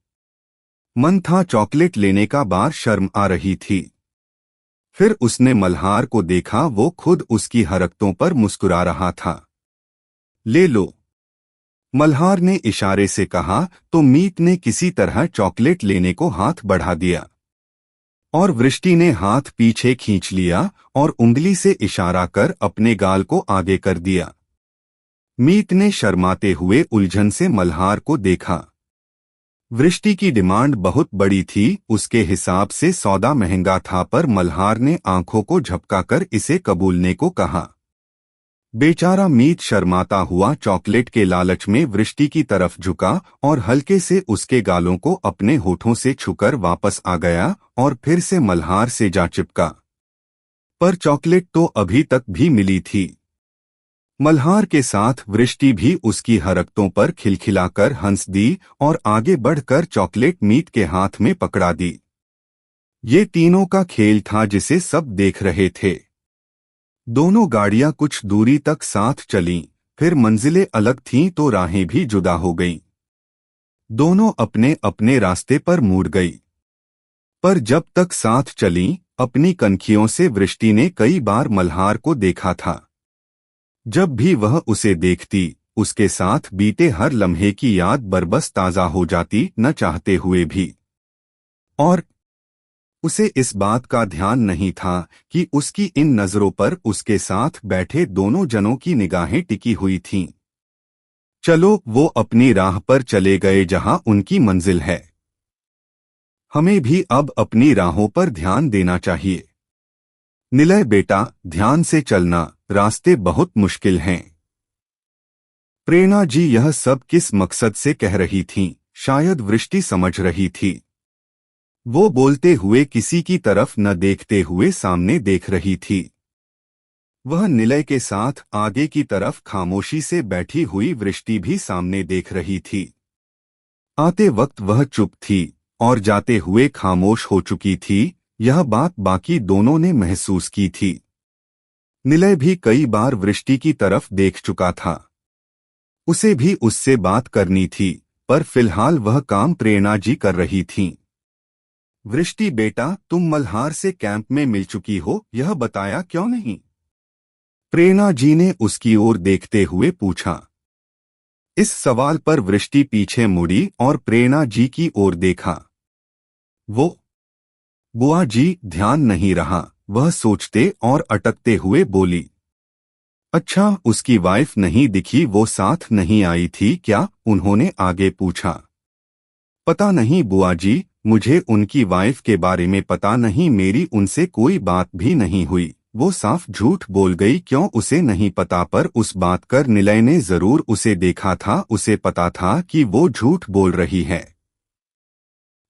मन था चॉकलेट लेने का, बार शर्म आ रही थी। फिर उसने मल्हार को देखा। वो खुद उसकी हरकतों पर मुस्कुरा रहा था। ले लो, मल्हार ने इशारे से कहा तो मीत ने किसी तरह चॉकलेट लेने को हाथ बढ़ा दिया और वृष्टि ने हाथ पीछे खींच लिया और उंगली से इशारा कर अपने गाल को आगे कर दिया। मीत ने शर्माते हुए उलझन से मल्हार को देखा। वृष्टि की डिमांड बहुत बड़ी थी, उसके हिसाब से सौदा महंगा था, पर मल्हार ने आंखों को झपकाकर इसे कबूलने को कहा। बेचारा मीत शर्माता हुआ चॉकलेट के लालच में वृष्टि की तरफ झुका और हल्के से उसके गालों को अपने होठों से छूकर वापस आ गया और फिर से मल्हार से जा चिपका। पर चॉकलेट तो अभी तक भी मिली थी। मल्हार के साथ वृष्टि भी उसकी हरकतों पर खिलखिलाकर हंस दी और आगे बढ़कर चॉकलेट मीत के हाथ में पकड़ा दी। ये तीनों का खेल था जिसे सब देख रहे थे। दोनों गाड़ियां कुछ दूरी तक साथ चलीं, फिर मंजिलें अलग थीं तो राहें भी जुदा हो गईं। दोनों अपने अपने रास्ते पर मुड़ गई। पर जब तक साथ चलीं, अपनी कनखियों से वृष्टि ने कई बार मल्हार को देखा था। जब भी वह उसे देखती, उसके साथ बीते हर लम्हे की याद बरबस ताजा हो जाती, न चाहते हुए भी। और उसे इस बात का ध्यान नहीं था कि उसकी इन नजरों पर उसके साथ बैठे दोनों जनों की निगाहें टिकी हुई थीं। चलो, वो अपनी राह पर चले गए जहां उनकी मंजिल है। हमें भी अब अपनी राहों पर ध्यान देना चाहिए। निलय बेटा, ध्यान से चलना, रास्ते बहुत मुश्किल हैं। प्रेरणा जी यह सब किस मकसद से कह रही थीं? शायद वृष्टि समझ रही थी। वो बोलते हुए किसी की तरफ न देखते हुए सामने देख रही थी। वह निलय के साथ आगे की तरफ खामोशी से बैठी हुई वृष्टि भी सामने देख रही थी। आते वक्त वह चुप थी और जाते हुए खामोश हो चुकी थी। यह बात बाकी दोनों ने महसूस की थी। निलय भी कई बार वृष्टि की तरफ देख चुका था। उसे भी उससे बात करनी थी, पर फिलहाल वह काम प्रेरणा जी कर रही थीं। वृष्टि बेटा, तुम मल्हार से कैंप में मिल चुकी हो, यह बताया क्यों नहीं? प्रेरणा जी ने उसकी ओर देखते हुए पूछा। इस सवाल पर वृष्टि पीछे मुड़ी और प्रेरणा जी की ओर देखा। वो बुआ जी, ध्यान नहीं रहा, वह सोचते और अटकते हुए बोली। अच्छा, उसकी वाइफ नहीं दिखी, वो साथ नहीं आई थी क्या? उन्होंने आगे पूछा। पता नहीं बुआ जी, मुझे उनकी वाइफ के बारे में पता नहीं, मेरी उनसे कोई बात भी नहीं हुई। वो साफ झूठ बोल गई। क्यों? उसे नहीं पता, पर उस बात कर निलय ने जरूर उसे देखा था, उसे पता था कि वो झूठ बोल रही है।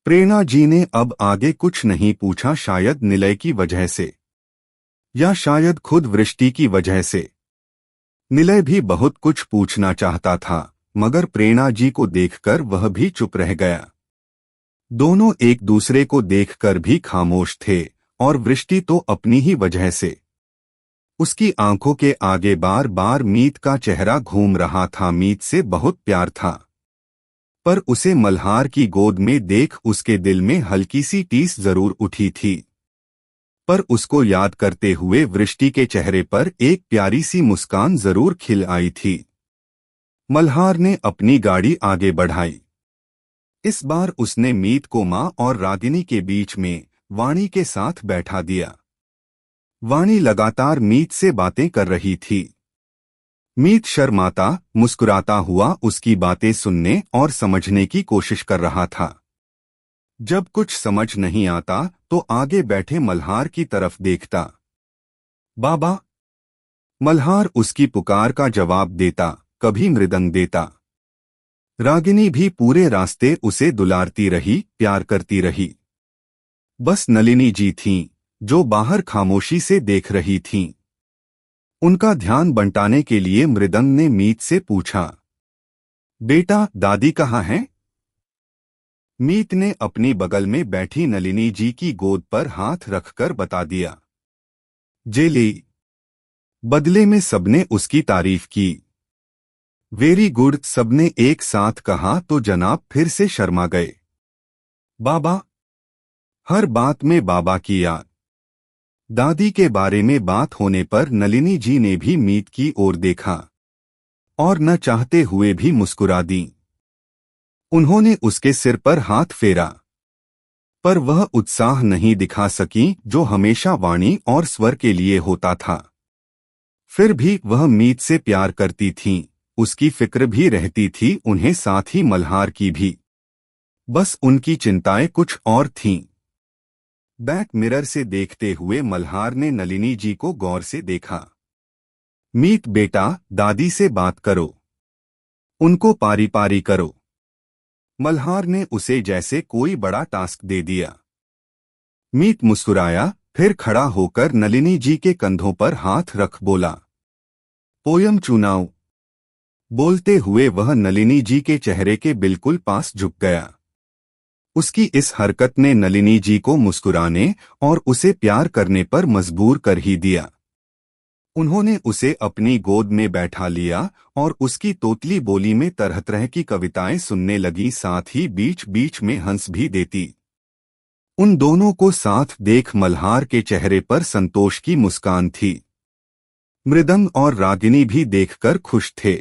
प्रेरणा जी ने अब आगे कुछ नहीं पूछा, शायद निलय की वजह से या शायद खुद वृष्टि की वजह से। निलय भी बहुत कुछ पूछना चाहता था, मगर प्रेरणा जी को देखकर वह भी चुप रह गया। दोनों एक दूसरे को देखकर भी खामोश थे और वृष्टि तो अपनी ही वजह से। उसकी आंखों के आगे बार बार मीत का चेहरा घूम रहा था। मीत से बहुत प्यार था, पर उसे मल्हार की गोद में देख उसके दिल में हल्की सी टीस जरूर उठी थी। पर उसको याद करते हुए वृष्टि के चेहरे पर एक प्यारी सी मुस्कान जरूर खिल आई थी। मल्हार ने अपनी गाड़ी आगे बढ़ाई। इस बार उसने मीत को मां और रागिनी के बीच में वाणी के साथ बैठा दिया। वाणी लगातार मीत से बातें कर रही थी। मीत शर्माता मुस्कुराता हुआ उसकी बातें सुनने और समझने की कोशिश कर रहा था। जब कुछ समझ नहीं आता तो आगे बैठे मल्हार की तरफ देखता। बाबा। मल्हार उसकी पुकार का जवाब देता, कभी मृदंग देता। रागिनी भी पूरे रास्ते उसे दुलारती रही, प्यार करती रही। बस नलिनी जी थीं, जो बाहर खामोशी से देख रही थीं। उनका ध्यान बंटाने के लिए मृदंग ने मीत से पूछा, बेटा, दादी कहाँ हैं? मीत ने अपनी बगल में बैठी नलिनी जी की गोद पर हाथ रखकर बता दिया। जेली। बदले में सबने उसकी तारीफ की। वेरी गुड, सबने एक साथ कहा तो जनाब फिर से शर्मा गए। बाबा। हर बात में बाबा की याद। दादी के बारे में बात होने पर नलिनी जी ने भी मीत की ओर देखा और न चाहते हुए भी मुस्कुरा दी। उन्होंने उसके सिर पर हाथ फेरा, पर वह उत्साह नहीं दिखा सकी जो हमेशा वाणी और स्वर के लिए होता था। फिर भी वह मीत से प्यार करती थीं, उसकी फिक्र भी रहती थी उन्हें, साथ ही मल्हार की भी। बस उनकी चिंताएं कुछ और थीं। बैक मिरर से देखते हुए मल्हार ने नलिनी जी को गौर से देखा। मीत बेटा, दादी से बात करो, उनको पारी पारी करो। मल्हार ने उसे जैसे कोई बड़ा टास्क दे दिया। मीत मुस्कुराया, फिर खड़ा होकर नलिनी जी के कंधों पर हाथ रख बोला, पोयम चुनाव। बोलते हुए वह नलिनी जी के चेहरे के बिल्कुल पास झुक गया। उसकी इस हरकत ने नलिनी जी को मुस्कुराने और उसे प्यार करने पर मजबूर कर ही दिया। उन्होंने उसे अपनी गोद में बैठा लिया और उसकी तोतली बोली में तरह तरह की कविताएं सुनने लगी, साथ ही बीच बीच में हंस भी देती। उन दोनों को साथ देख मल्हार के चेहरे पर संतोष की मुस्कान थी। मृदंग और रागिनी भी देखकर खुश थे।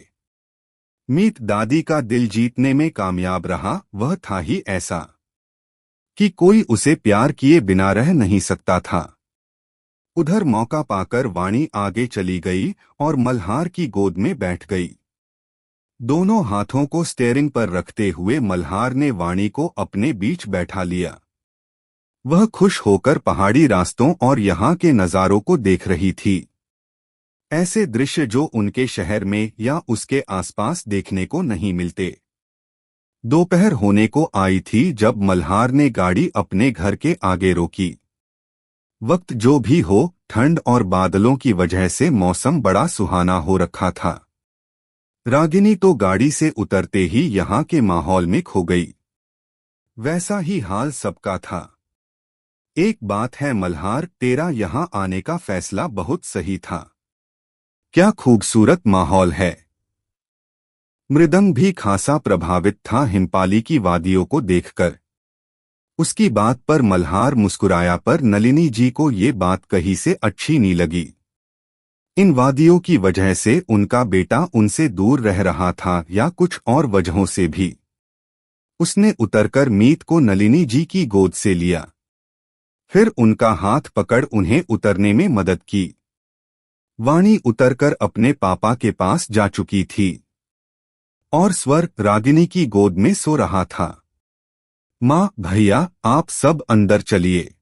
मीत दादी का दिल जीतने में कामयाब रहा। वह था ही ऐसा कि कोई उसे प्यार किए बिना रह नहीं सकता था। उधर मौका पाकर वाणी आगे चली गई और मल्हार की गोद में बैठ गई। दोनों हाथों को स्टीयरिंग पर रखते हुए मल्हार ने वाणी को अपने बीच बैठा लिया। वह खुश होकर पहाड़ी रास्तों और यहाँ के नज़ारों को देख रही थी। ऐसे दृश्य जो उनके शहर में या उसके आसपास देखने को नहीं मिलते। दोपहर होने को आई थी जब मल्हार ने गाड़ी अपने घर के आगे रोकी। वक्त जो भी हो, ठंड और बादलों की वजह से मौसम बड़ा सुहाना हो रखा था। रागिनी तो गाड़ी से उतरते ही यहाँ के माहौल में खो गई। वैसा ही हाल सबका था। एक बात है मल्हार, तेरा यहाँ आने का फैसला बहुत सही था। क्या खूबसूरत माहौल है। मृदंग भी खासा प्रभावित था हिमपाली की वादियों को देखकर। उसकी बात पर मल्हार मुस्कुराया, पर नलिनी जी को ये बात कहीं से अच्छी नहीं लगी। इन वादियों की वजह से उनका बेटा उनसे दूर रह रहा था या कुछ और वजहों से भी। उसने उतरकर मीत को नलिनी जी की गोद से लिया, फिर उनका हाथ पकड़ उन्हें उतरने में मदद की। वाणी उतरकर अपने पापा के पास जा चुकी थी और स्वर रागिनी की गोद में सो रहा था। माँ, भैया, आप सब अंदर चलिए,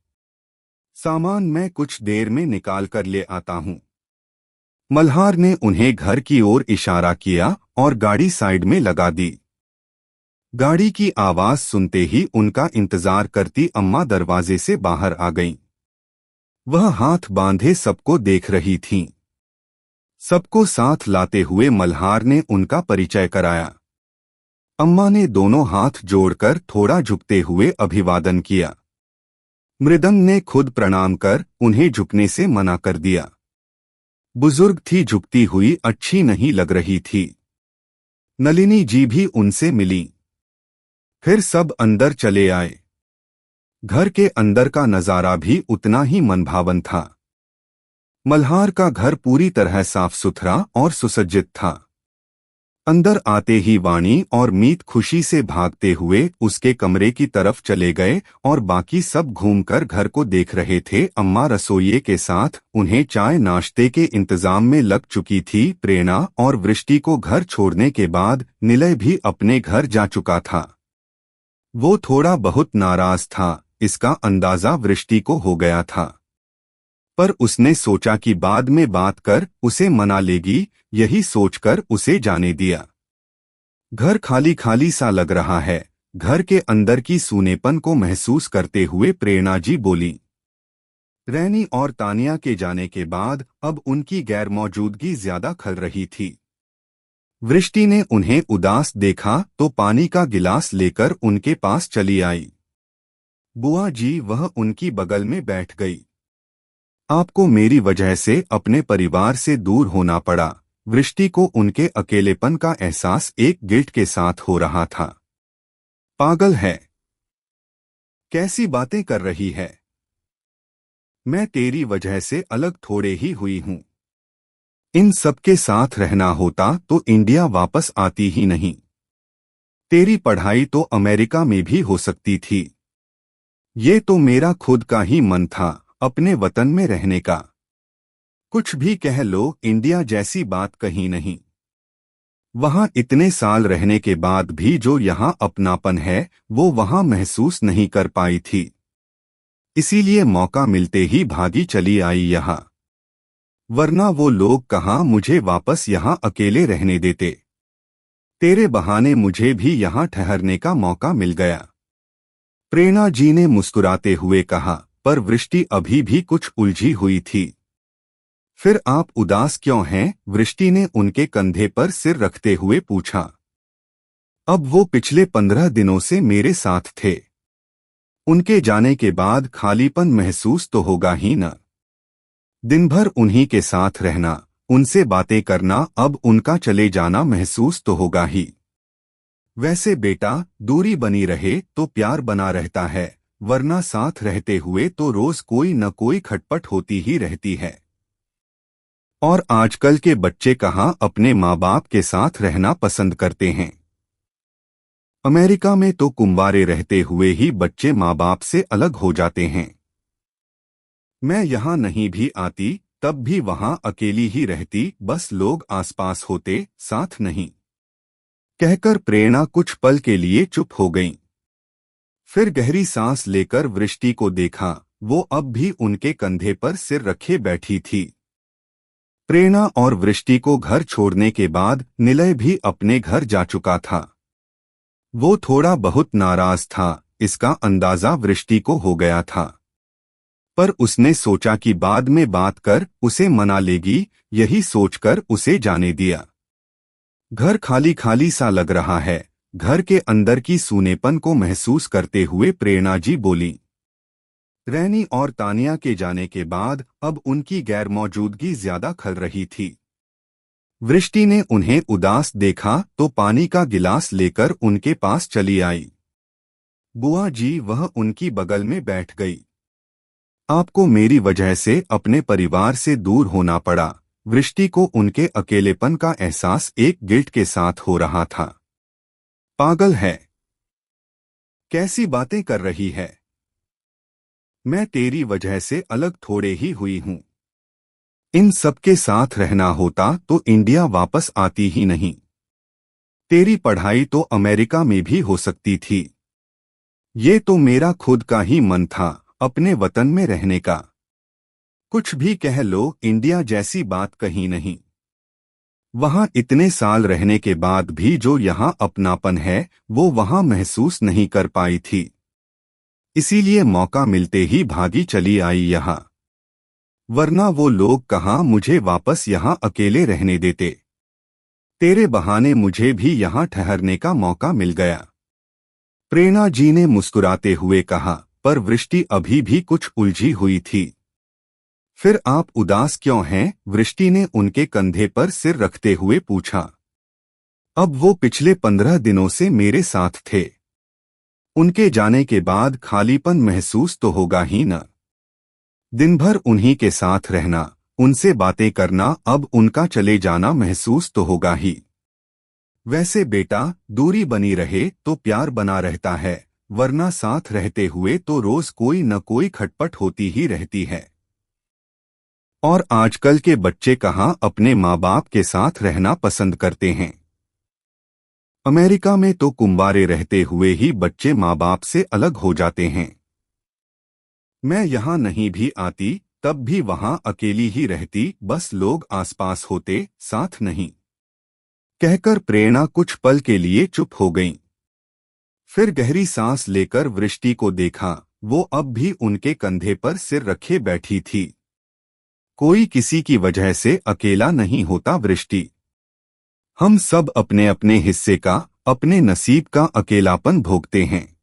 सामान मैं कुछ देर में निकाल कर ले आता हूँ। मल्हार ने उन्हें घर की ओर इशारा किया और गाड़ी साइड में लगा दी। गाड़ी की आवाज सुनते ही उनका इंतजार करती अम्मा दरवाजे से बाहर आ गईं। वह हाथ बांधे सबको देख रही थीं। सबको साथ लाते हुए मल्हार ने उनका परिचय कराया। अम्मा ने दोनों हाथ जोड़कर थोड़ा झुकते हुए अभिवादन किया। मृदंग ने खुद प्रणाम कर उन्हें झुकने से मना कर दिया। बुजुर्ग थी, झुकती हुई अच्छी नहीं लग रही थी। नलिनी जी भी उनसे मिली। फिर सब अंदर चले आए। घर के अंदर का नजारा भी उतना ही मनभावन था। मल्हार का घर पूरी तरह साफ सुथरा और सुसज्जित था। अंदर आते ही वाणी और मीत खुशी से भागते हुए उसके कमरे की तरफ चले गए और बाकी सब घूमकर घर को देख रहे थे। अम्मा रसोइये के साथ उन्हें चाय नाश्ते के इंतजाम में लग चुकी थी। प्रेरणा और वृष्टि को घर छोड़ने के बाद निलय भी अपने घर जा चुका था। वो थोड़ा बहुत नाराज था, इसका अंदाजा वृष्टि को हो गया था, पर उसने सोचा कि बाद में बात कर उसे मना लेगी। यही सोचकर उसे जाने दिया। घर खाली खाली सा लग रहा है। घर के अंदर की सूनेपन को महसूस करते हुए प्रेरणा जी बोली। रैनी और तानिया के जाने के बाद अब उनकी गैरमौजूदगी ज्यादा खल रही थी। वृष्टि ने उन्हें उदास देखा तो पानी का गिलास लेकर उनके पास चली आई। बुआ जी, वह उनकी बगल में बैठ गई। आपको मेरी वजह से अपने परिवार से दूर होना पड़ा। वृष्टि को उनके अकेलेपन का एहसास एक गिल्ट के साथ हो रहा था। पागल है, कैसी बातें कर रही है। मैं तेरी वजह से अलग थोड़े ही हुई हूं। इन सबके साथ रहना होता तो इंडिया वापस आती ही नहीं। तेरी पढ़ाई तो अमेरिका में भी हो सकती थी। ये तो मेरा खुद का ही मन था, अपने वतन में रहने का। कुछ भी कह लो, इंडिया जैसी बात कहीं नहीं। वहां इतने साल रहने के बाद भी जो यहाँ अपनापन है वो वहां महसूस नहीं कर पाई थी। इसीलिए मौका मिलते ही भागी चली आई यहाँ। वरना वो लोग कहाँ मुझे वापस यहाँ अकेले रहने देते। तेरे बहाने मुझे भी यहाँ ठहरने का मौका मिल गया। प्रेरणा जी ने मुस्कुराते हुए कहा, पर वृष्टि अभी भी कुछ उलझी हुई थी। फिर आप उदास क्यों हैं? वृष्टि ने उनके कंधे पर सिर रखते हुए पूछा। अब वो पिछले 15 दिनों से मेरे साथ थे। उनके जाने के बाद खालीपन महसूस तो होगा ही न। दिन भर उन्हीं के साथ रहना, उनसे बातें करना, अब उनका चले जाना महसूस तो होगा ही। वैसे बेटा, दूरी बनी रहे तो प्यार बना रहता है, वरना साथ रहते हुए तो रोज कोई न कोई खटपट होती ही रहती है। और आजकल के बच्चे कहाँ अपने माँ बाप के साथ रहना पसंद करते हैं। अमेरिका में तो कुंवारे रहते हुए ही बच्चे माँ बाप से अलग हो जाते हैं। मैं यहाँ नहीं भी आती तब भी वहाँ अकेली ही रहती, बस लोग आसपास होते, साथ नहीं। कहकर प्रेरणा कुछ पल के लिए चुप हो गईं। फिर गहरी सांस लेकर वृष्टि को देखा, वो अब भी उनके कंधे पर सिर रखे बैठी थी। प्रेरणा और वृष्टि को घर छोड़ने के बाद निलय भी अपने घर जा चुका था। वो थोड़ा बहुत नाराज था, इसका अंदाजा वृष्टि को हो गया था। पर उसने सोचा कि बाद में बात कर उसे मना लेगी, यही सोचकर उसे जाने दिया। घर खाली खाली सा लग रहा है। घर के अंदर की सूनेपन को महसूस करते हुए प्रेरणा जी बोली। रैनी और तानिया के जाने के बाद अब उनकी गैरमौजूदगी ज्यादा खल रही थी। वृष्टि ने उन्हें उदास देखा तो पानी का गिलास लेकर उनके पास चली आई। बुआ जी, वह उनकी बगल में बैठ गई। आपको मेरी वजह से अपने परिवार से दूर होना पड़ा। वृष्टि को उनके अकेलेपन का एहसास एक गिल्ट के साथ हो रहा था। पागल है, कैसी बातें कर रही है? मैं तेरी वजह से अलग थोड़े ही हुई हूं। इन सबके साथ रहना होता तो इंडिया वापस आती ही नहीं। तेरी पढ़ाई तो अमेरिका में भी हो सकती थी। ये तो मेरा खुद का ही मन था, अपने वतन में रहने का। कुछ भी कह लो, इंडिया जैसी बात कहीं नहीं। वहां इतने साल रहने के बाद भी जो यहाँ अपनापन है वो वहां महसूस नहीं कर पाई थी। इसीलिए मौका मिलते ही भागी चली आई यहाँ। वरना वो लोग कहाँ मुझे वापस यहाँ अकेले रहने देते। तेरे बहाने मुझे भी यहाँ ठहरने का मौका मिल गया। प्रेरणा जी ने मुस्कुराते हुए कहा, पर वृष्टि अभी भी कुछ उलझी हुई थी। फिर आप उदास क्यों हैं? वृष्टि ने उनके कंधे पर सिर रखते हुए पूछा। अब वो पिछले 15 दिनों से मेरे साथ थे। उनके जाने के बाद खालीपन महसूस तो होगा ही न। दिन भर उन्हीं के साथ रहना, उनसे बातें करना, अब उनका चले जाना महसूस तो होगा ही। वैसे बेटा, दूरी बनी रहे तो प्यार बना रहता है, वरना साथ रहते हुए तो रोज कोई न कोई खटपट होती ही रहती है। और आजकल के बच्चे कहाँ अपने माँ बाप के साथ रहना पसंद करते हैं। अमेरिका में तो कुंवारे रहते हुए ही बच्चे माँ बाप से अलग हो जाते हैं। मैं यहाँ नहीं भी आती तब भी वहाँ अकेली ही रहती, बस लोग आसपास होते, साथ नहीं। कहकर प्रेरणा कुछ पल के लिए चुप हो गईं। फिर गहरी सांस लेकर वृष्टि को देखा, वो अब भी उनके कंधे पर सिर रखे बैठी थी। कोई किसी की वजह से अकेला नहीं होता वृष्टि। हम सब अपने अपने हिस्से का, अपने नसीब का अकेलापन भोगते हैं।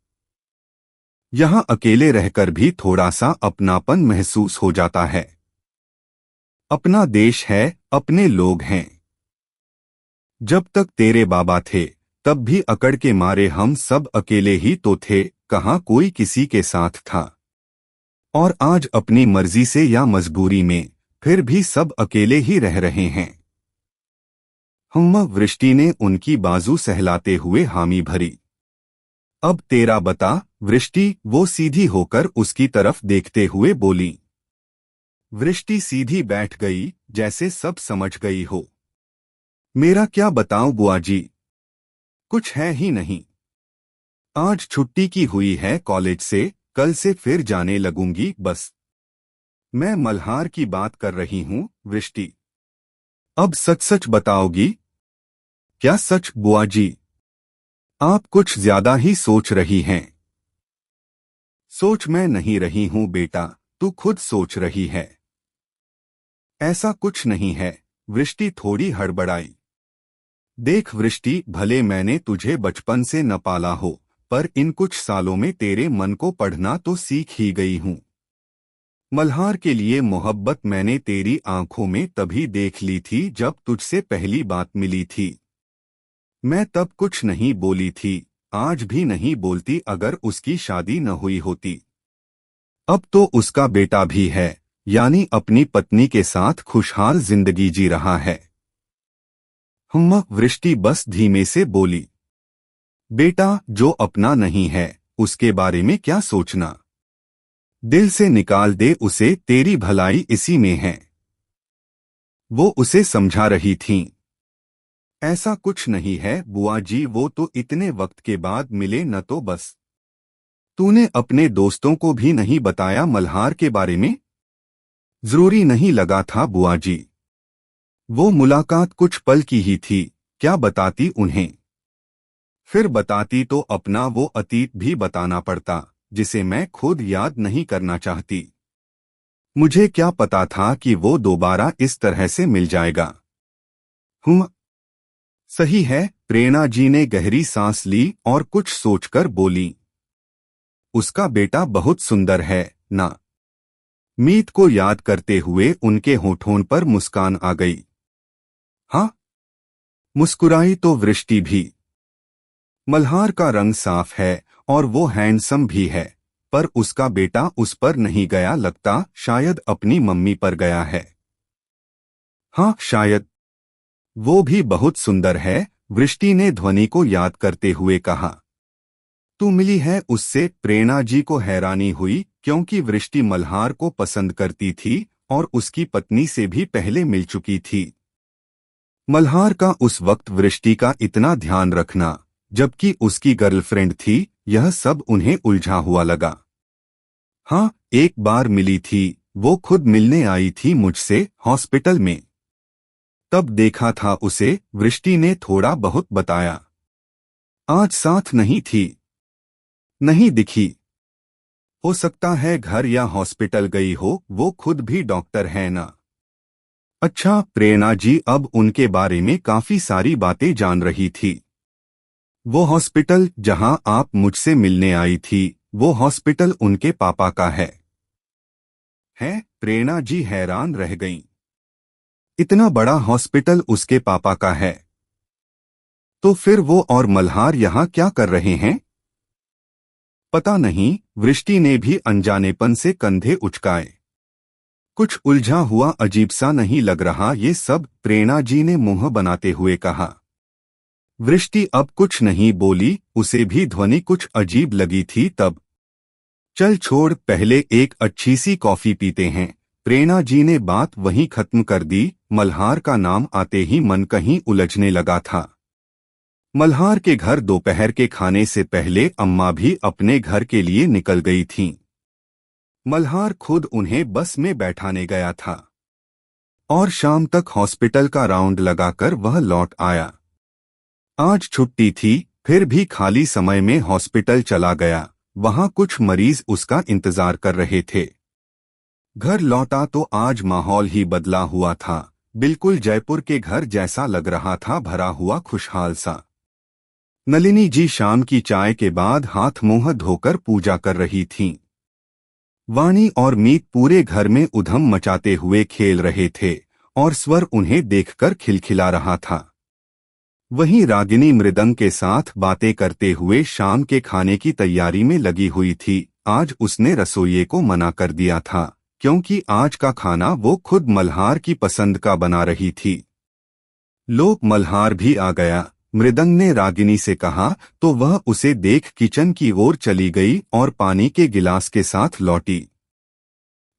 यहाँ अकेले रहकर भी थोड़ा सा अपनापन महसूस हो जाता है। अपना देश है, अपने लोग हैं। जब तक तेरे बाबा थे तब भी अकड़ के मारे हम सब अकेले ही तो थे, कहाँ कोई किसी के साथ था। और आज अपनी मर्जी से या मजबूरी में फिर भी सब अकेले ही रह रहे हैं। वृष्टि ने उनकी बाजू सहलाते हुए हामी भरी। अब तेरा बता वृष्टि, वो सीधी होकर उसकी तरफ देखते हुए बोली। वृष्टि सीधी बैठ गई, जैसे सब समझ गई हो। मेरा क्या बताऊं बुआ जी, कुछ है ही नहीं। आज छुट्टी की हुई है कॉलेज से, कल से फिर जाने लगूंगी बस। मैं मल्हार की बात कर रही हूँ वृष्टि। अब सच सच बताओगी? क्या सच बुआ जी? आप कुछ ज्यादा ही सोच रही हैं। सोच मैं नहीं रही हूँ बेटा, तू खुद सोच रही है। ऐसा कुछ नहीं है। वृष्टि थोड़ी हड़बड़ाई। देख वृष्टि, भले मैंने तुझे बचपन से न पाला हो, पर इन कुछ सालों में तेरे मन को पढ़ना तो सीख ही गई हूँ। मल्हार के लिए मोहब्बत मैंने तेरी आंखों में तभी देख ली थी जब तुझसे पहली बात मिली थी। मैं तब कुछ नहीं बोली थी, आज भी नहीं बोलती अगर उसकी शादी न हुई होती। अब तो उसका बेटा भी है, यानी अपनी पत्नी के साथ खुशहाल जिंदगी जी रहा है। वृष्टि बस धीमे से बोली। बेटा, जो अपना नहीं है उसके बारे में क्या सोचना। दिल से निकाल दे उसे, तेरी भलाई इसी में है। वो उसे समझा रही थीं। ऐसा कुछ नहीं है बुआ जी, वो तो इतने वक्त के बाद मिले न तो बस। तूने अपने दोस्तों को भी नहीं बताया मल्हार के बारे में? जरूरी नहीं लगा था बुआ जी। वो मुलाकात कुछ पल की ही थी, क्या बताती उन्हें। फिर बताती तो अपना वो अतीत भी बताना पड़ता, जिसे मैं खुद याद नहीं करना चाहती। मुझे क्या पता था कि वो दोबारा इस तरह से मिल जाएगा। हूँ, सही है। प्रेरणा जी ने गहरी सांस ली और कुछ सोचकर बोली। उसका बेटा बहुत सुंदर है ना? मीत को याद करते हुए उनके होठों पर मुस्कान आ गई। हाँ, मुस्कुराई तो वृष्टि भी। मल्हार का रंग साफ है और वो हैंडसम भी है, पर उसका बेटा उस पर नहीं गया लगता, शायद अपनी मम्मी पर गया है। हाँ शायद। वो भी बहुत सुंदर है, वृष्टि ने ध्वनि को याद करते हुए कहा। तू मिली है उससे? प्रेरणा जी को हैरानी हुई, क्योंकि वृष्टि मल्हार को पसंद करती थी और उसकी पत्नी से भी पहले मिल चुकी थी। मल्हार का उस वक्त वृष्टि का इतना ध्यान रखना, जबकि उसकी गर्लफ्रेंड थी, यह सब उन्हें उलझा हुआ लगा। हाँ, एक बार मिली थी, वो खुद मिलने आई थी मुझसे हॉस्पिटल में। तब देखा था उसे, वृष्टि ने थोड़ा बहुत बताया। आज साथ नहीं थी। नहीं दिखी। हो सकता है घर या हॉस्पिटल गई हो, वो खुद भी डॉक्टर है ना। अच्छा, प्रेरणा जी अब उनके बारे में काफी सारी बातें जान रही थी। वो हॉस्पिटल जहां आप मुझसे मिलने आई थी, वो हॉस्पिटल उनके पापा का है। प्रेरणा जी हैरान रह गईं। इतना बड़ा हॉस्पिटल उसके पापा का है? तो फिर वो और मल्हार यहाँ क्या कर रहे हैं? पता नहीं। वृष्टि ने भी अनजानेपन से कंधे उचकाए। कुछ उलझा हुआ अजीब सा नहीं लग रहा ये सब? प्रेरणा जी ने मुंह बनाते हुए कहा। वृष्टि अब कुछ नहीं बोली, उसे भी ध्वनि कुछ अजीब लगी थी तब। चल छोड़, पहले एक अच्छी सी कॉफी पीते हैं। प्रेरणा जी ने बात वहीं खत्म कर दी। मल्हार का नाम आते ही मन कहीं उलझने लगा था। मल्हार के घर दोपहर के खाने से पहले अम्मा भी अपने घर के लिए निकल गई थीं। मल्हार खुद उन्हें बस में बैठाने गया था और शाम तक हॉस्पिटल का राउंड लगाकर वह लौट आया। आज छुट्टी थी, फिर भी खाली समय में हॉस्पिटल चला गया। वहां कुछ मरीज उसका इंतजार कर रहे थे। घर लौटा तो आज माहौल ही बदला हुआ था, बिल्कुल जयपुर के घर जैसा लग रहा था, भरा हुआ खुशहाल सा। नलिनी जी शाम की चाय के बाद हाथ मुंह धोकर पूजा कर रही थीं। वाणी और मीत पूरे घर में उधम मचाते हुए खेल रहे थे और स्वर उन्हें देखकर खिलखिला रहा था। वहीं रागिनी मृदंग के साथ बातें करते हुए शाम के खाने की तैयारी में लगी हुई थी। आज उसने रसोइये को मना कर दिया था, क्योंकि आज का खाना वो खुद मल्हार की पसंद का बना रही थी। लो, मल्हार भी आ गया, मृदंग ने रागिनी से कहा, तो वह उसे देख किचन की ओर चली गई और पानी के गिलास के साथ लौटी।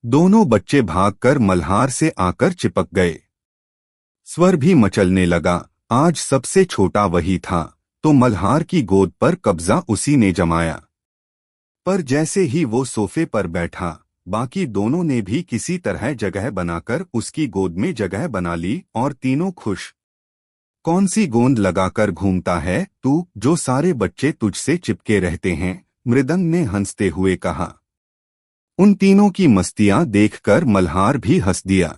दोनों बच्चे भागकर मल्हार से आकर चिपक गए। स्वर भी मचलने लगा। आज सबसे छोटा वही था, तो मल्हार की गोद पर कब्जा उसी ने जमाया। पर जैसे ही वो सोफे पर बैठा, बाकी दोनों ने भी किसी तरह जगह बनाकर उसकी गोद में जगह बना ली और तीनों खुश। कौन सी गोंद लगाकर घूमता है तू, जो सारे बच्चे तुझसे चिपके रहते हैं? मृदंग ने हंसते हुए कहा। उन तीनों की मस्तियां देखकर मल्हार भी हंस दिया।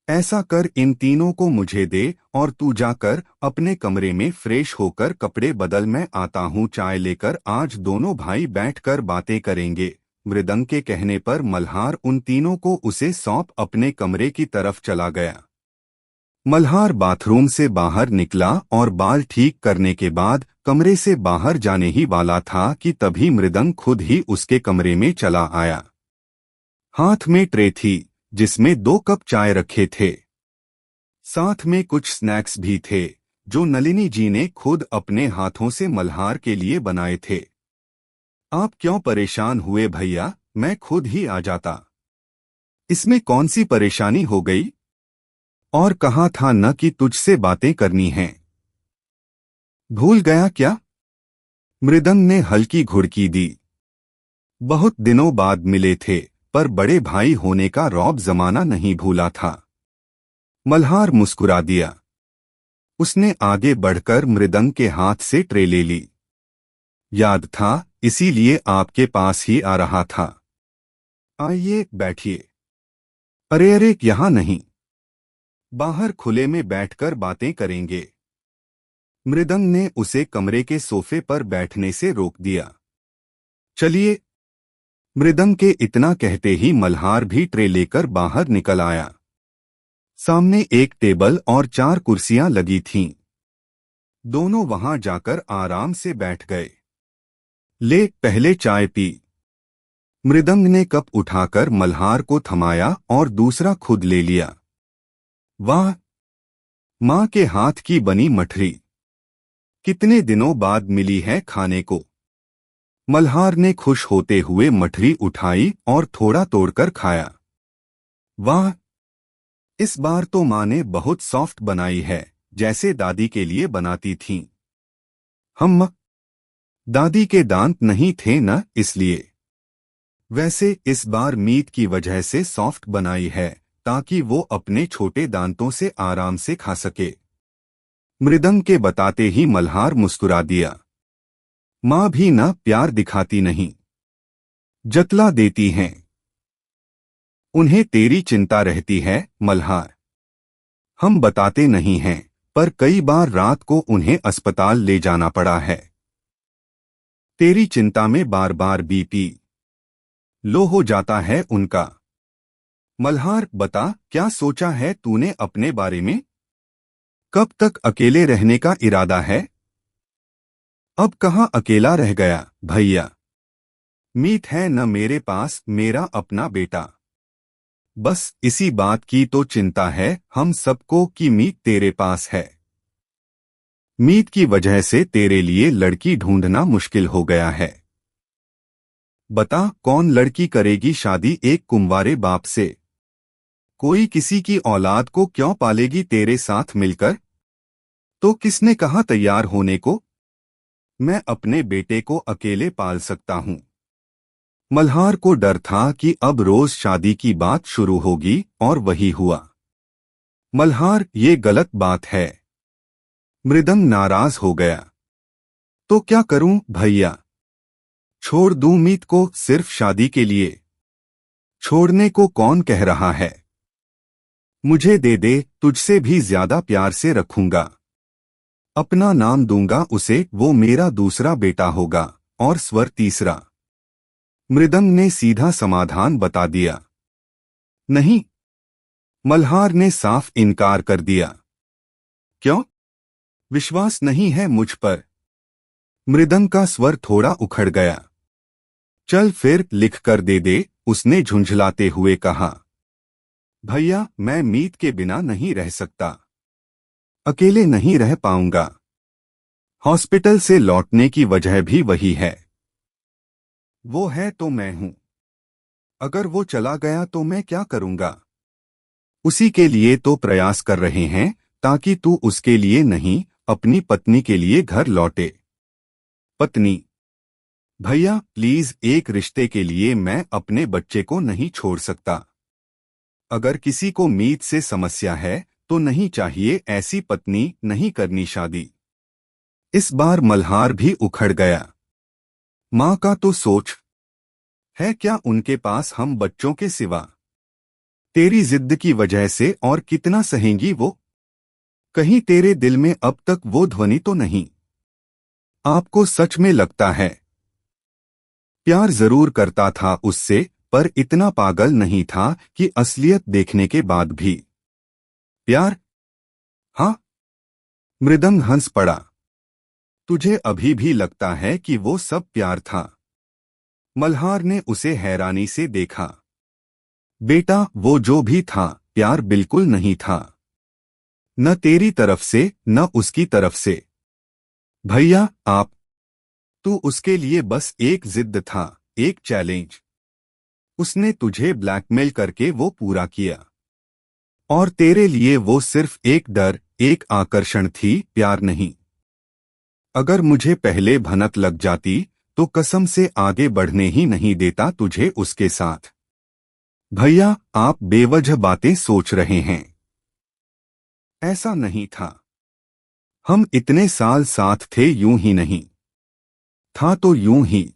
ऐसा कर, इन तीनों को मुझे दे और तू जाकर अपने कमरे में फ्रेश होकर कपड़े बदल, मैं आता हूँ चाय लेकर, आज दोनों भाई बैठकर बातें करेंगे। मृदंग के कहने पर मल्हार उन तीनों को उसे सौंप अपने कमरे की तरफ चला गया। मल्हार बाथरूम से बाहर निकला और बाल ठीक करने के बाद कमरे से बाहर जाने ही वाला था कि तभी मृदंग खुद ही उसके कमरे में चला आया। हाथ में ट्रे थी जिसमें 2 कप चाय रखे थे। साथ में कुछ स्नैक्स भी थे जो नलिनी जी ने खुद अपने हाथों से मल्हार के लिए बनाए थे। आप क्यों परेशान हुए भैया, मैं खुद ही आ जाता। इसमें कौन सी परेशानी हो गई? और कहा था न कि तुझसे बातें करनी हैं। भूल गया क्या? मृदंग ने हल्की घुड़की दी। बहुत दिनों बाद मिले थे, पर बड़े भाई होने का रौब जमाना नहीं भूला था। मल्हार मुस्कुरा दिया। उसने आगे बढ़कर मृदंग के हाथ से ट्रे ले ली। याद था, इसीलिए आपके पास ही आ रहा था। आइए बैठिए। अरे अरे, यहाँ नहीं, बाहर खुले में बैठकर बातें करेंगे। मृदंग ने उसे कमरे के सोफे पर बैठने से रोक दिया। चलिए। मृदंग के इतना कहते ही मल्हार भी ट्रे लेकर बाहर निकल आया। सामने एक टेबल और 4 कुर्सियां लगी थीं। दोनों वहां जाकर आराम से बैठ गए। ले, पहले चाय पी। मृदंग ने कप उठाकर मल्हार को थमाया और दूसरा खुद ले लिया। वाह, माँ के हाथ की बनी मठरी कितने दिनों बाद मिली है खाने को। मल्हार ने खुश होते हुए मठरी उठाई और थोड़ा तोड़कर खाया। वाह, इस बार तो माँ ने बहुत सॉफ्ट बनाई है, जैसे दादी के लिए बनाती थीं। हम दादी के दांत नहीं थे न, इसलिए। वैसे इस बार मीत की वजह से सॉफ्ट बनाई है, ताकि वो अपने छोटे दांतों से आराम से खा सके। मृदंग के बताते ही मल्हार मुस्कुरा दिया। माँ भी ना प्यार दिखाती नहीं, जतला देती हैं। उन्हें तेरी चिंता रहती है मल्हार। हम बताते नहीं हैं, पर कई बार रात को उन्हें अस्पताल ले जाना पड़ा है। तेरी चिंता में बार बार बीपी लो हो जाता है उनका। मल्हार, बता, क्या सोचा है तूने अपने बारे में? कब तक अकेले रहने का इरादा है? अब कहाँ अकेला रह गया भैया। मीत है न मेरे पास, मेरा अपना बेटा। बस इसी बात की तो चिंता है हम सबको कि मीत तेरे पास है। मीत की वजह से तेरे लिए लड़की ढूंढना मुश्किल हो गया है। बता, कौन लड़की करेगी शादी एक कुंवारे बाप से? कोई किसी की औलाद को क्यों पालेगी तेरे साथ मिलकर? तो किसने कहा तैयार होने को? मैं अपने बेटे को अकेले पाल सकता हूँ। मल्हार को डर था कि अब रोज शादी की बात शुरू होगी, और वही हुआ। मल्हार, ये गलत बात है। मृदंग नाराज हो गया। तो क्या करूं भैया? छोड़ दूं मीत को सिर्फ शादी के लिए? छोड़ने को कौन कह रहा है? मुझे दे दे, तुझसे भी ज्यादा प्यार से रखूंगा। अपना नाम दूंगा उसे, वो मेरा दूसरा बेटा होगा, और स्वर तीसरा। मृदंग ने सीधा समाधान बता दिया। नहीं, मल्हार ने साफ इनकार कर दिया। क्यों? विश्वास नहीं है मुझ पर? मृदंग का स्वर थोड़ा उखड़ गया। चल फिर लिख कर दे दे, उसने झुंझलाते हुए कहा। भैया, मैं मीत के बिना नहीं रह सकता। अकेले नहीं रह पाऊंगा। हॉस्पिटल से लौटने की वजह भी वही है। वो है तो मैं हूं। अगर वो चला गया तो मैं क्या करूंगा? उसी के लिए तो प्रयास कर रहे हैं, ताकि तू उसके लिए नहीं, अपनी पत्नी के लिए घर लौटे। पत्नी: भैया प्लीज, एक रिश्ते के लिए मैं अपने बच्चे को नहीं छोड़ सकता। अगर किसी को मीत से समस्या है तो नहीं चाहिए ऐसी पत्नी नहीं करनी शादी। इस बार मल्हार भी उखड़ गया। माँ का तो सोच है क्या उनके पास हम बच्चों के सिवा। तेरी जिद की वजह से और कितना सहेंगी वो। कहीं तेरे दिल में अब तक वो ध्वनि तो नहीं। आपको सच में लगता है प्यार जरूर करता था उससे, पर इतना पागल नहीं था कि असलियत देखने के बाद भी प्यार। हाँ। मृदंग हंस पड़ा। तुझे अभी भी लगता है कि वो सब प्यार था? मल्हार ने उसे हैरानी से देखा। बेटा, वो जो भी था प्यार बिल्कुल नहीं था। न तेरी तरफ से न उसकी तरफ से। भैया आप, तू उसके लिए बस एक जिद था, एक चैलेंज। उसने तुझे ब्लैकमेल करके वो पूरा किया। और तेरे लिए वो सिर्फ एक डर, एक आकर्षण थी, प्यार नहीं। अगर मुझे पहले भनक लग जाती तो कसम से आगे बढ़ने ही नहीं देता तुझे उसके साथ। भैया आप बेवजह बातें सोच रहे हैं। ऐसा नहीं था। हम इतने साल साथ थे, यूं ही नहीं था तो यूं ही।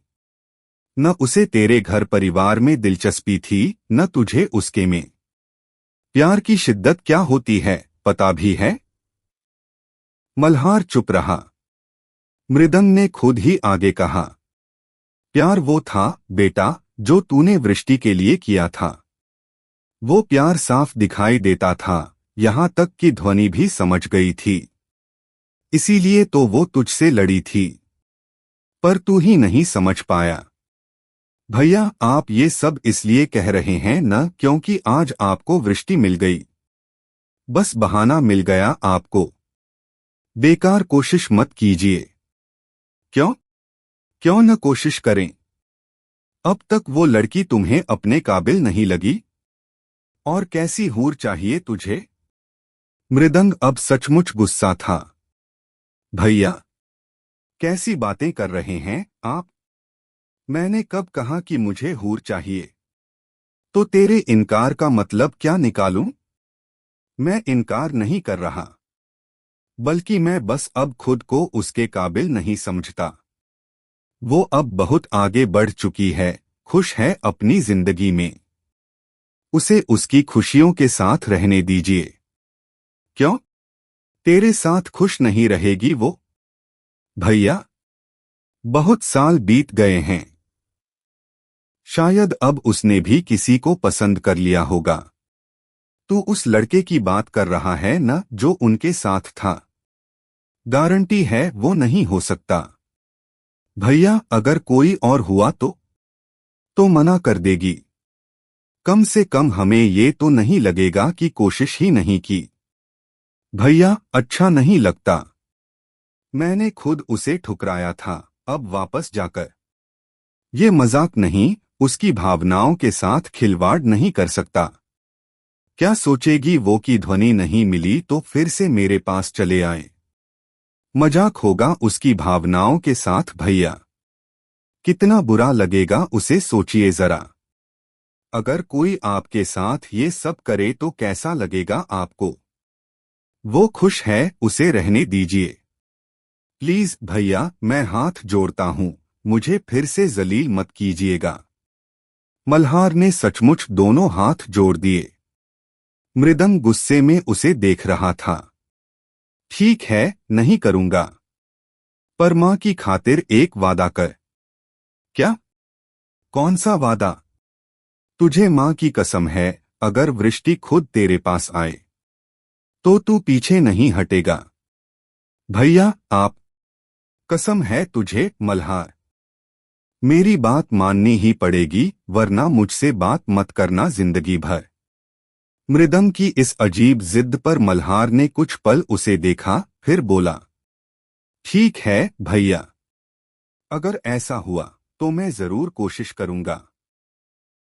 न उसे तेरे घर परिवार में दिलचस्पी थी न तुझे उसके में। प्यार की शिद्दत क्या होती है पता भी है? मल्हार चुप रहा। मृदंग ने खुद ही आगे कहा, प्यार वो था बेटा जो तूने वृष्टि के लिए किया था। वो प्यार साफ दिखाई देता था, यहां तक कि ध्वनि भी समझ गई थी। इसीलिए तो वो तुझसे लड़ी थी, पर तू ही नहीं समझ पाया। भैया आप ये सब इसलिए कह रहे हैं न क्योंकि आज आपको वृष्टि मिल गई। बस बहाना मिल गया आपको। बेकार कोशिश मत कीजिए। क्यों? क्यों न कोशिश करें? अब तक वो लड़की तुम्हें अपने काबिल नहीं लगी? और कैसी हूर चाहिए तुझे? मृदंग अब सचमुच गुस्सा था। भैया कैसी बातें कर रहे हैं आप? मैंने कब कहा कि मुझे हूर चाहिए? तो तेरे इनकार का मतलब क्या निकालूं? मैं इनकार नहीं कर रहा, बल्कि मैं बस अब खुद को उसके काबिल नहीं समझता। वो अब बहुत आगे बढ़ चुकी है, खुश है अपनी जिंदगी में। उसे उसकी खुशियों के साथ रहने दीजिए। क्यों? तेरे साथ खुश नहीं रहेगी वो? भैया बहुत साल बीत गए हैं। शायद अब उसने भी किसी को पसंद कर लिया होगा। तू उस लड़के की बात कर रहा है न जो उनके साथ था? गारंटी है वो नहीं हो सकता। भैया अगर कोई और हुआ तो मना कर देगी। कम से कम हमें ये तो नहीं लगेगा कि कोशिश ही नहीं की। भैया अच्छा नहीं लगता। मैंने खुद उसे ठुकराया था, अब वापस जाकर ये मजाक नहीं, उसकी भावनाओं के साथ खिलवाड़ नहीं कर सकता। क्या सोचेगी वो कि ध्वनि नहीं मिली तो फिर से मेरे पास चले आए? मजाक होगा उसकी भावनाओं के साथ भैया। कितना बुरा लगेगा उसे सोचिए जरा। अगर कोई आपके साथ ये सब करे तो कैसा लगेगा आपको? वो खुश है, उसे रहने दीजिए। प्लीज भैया मैं हाथ जोड़ता हूँ, मुझे फिर से जलील मत कीजिएगा। मल्हार ने सचमुच दोनों हाथ जोड़ दिए। मृदंग गुस्से में उसे देख रहा था। ठीक है नहीं करूंगा, पर मां की खातिर एक वादा कर। क्या? कौन सा वादा? तुझे मां की कसम है, अगर वृष्टि खुद तेरे पास आए तो तू पीछे नहीं हटेगा। भैया आप, कसम है तुझे मल्हार। मेरी बात माननी ही पड़ेगी वरना मुझसे बात मत करना जिंदगी भर। मृदंग की इस अजीब जिद पर मल्हार ने कुछ पल उसे देखा, फिर बोला, ठीक है भैया, अगर ऐसा हुआ तो मैं जरूर कोशिश करूंगा।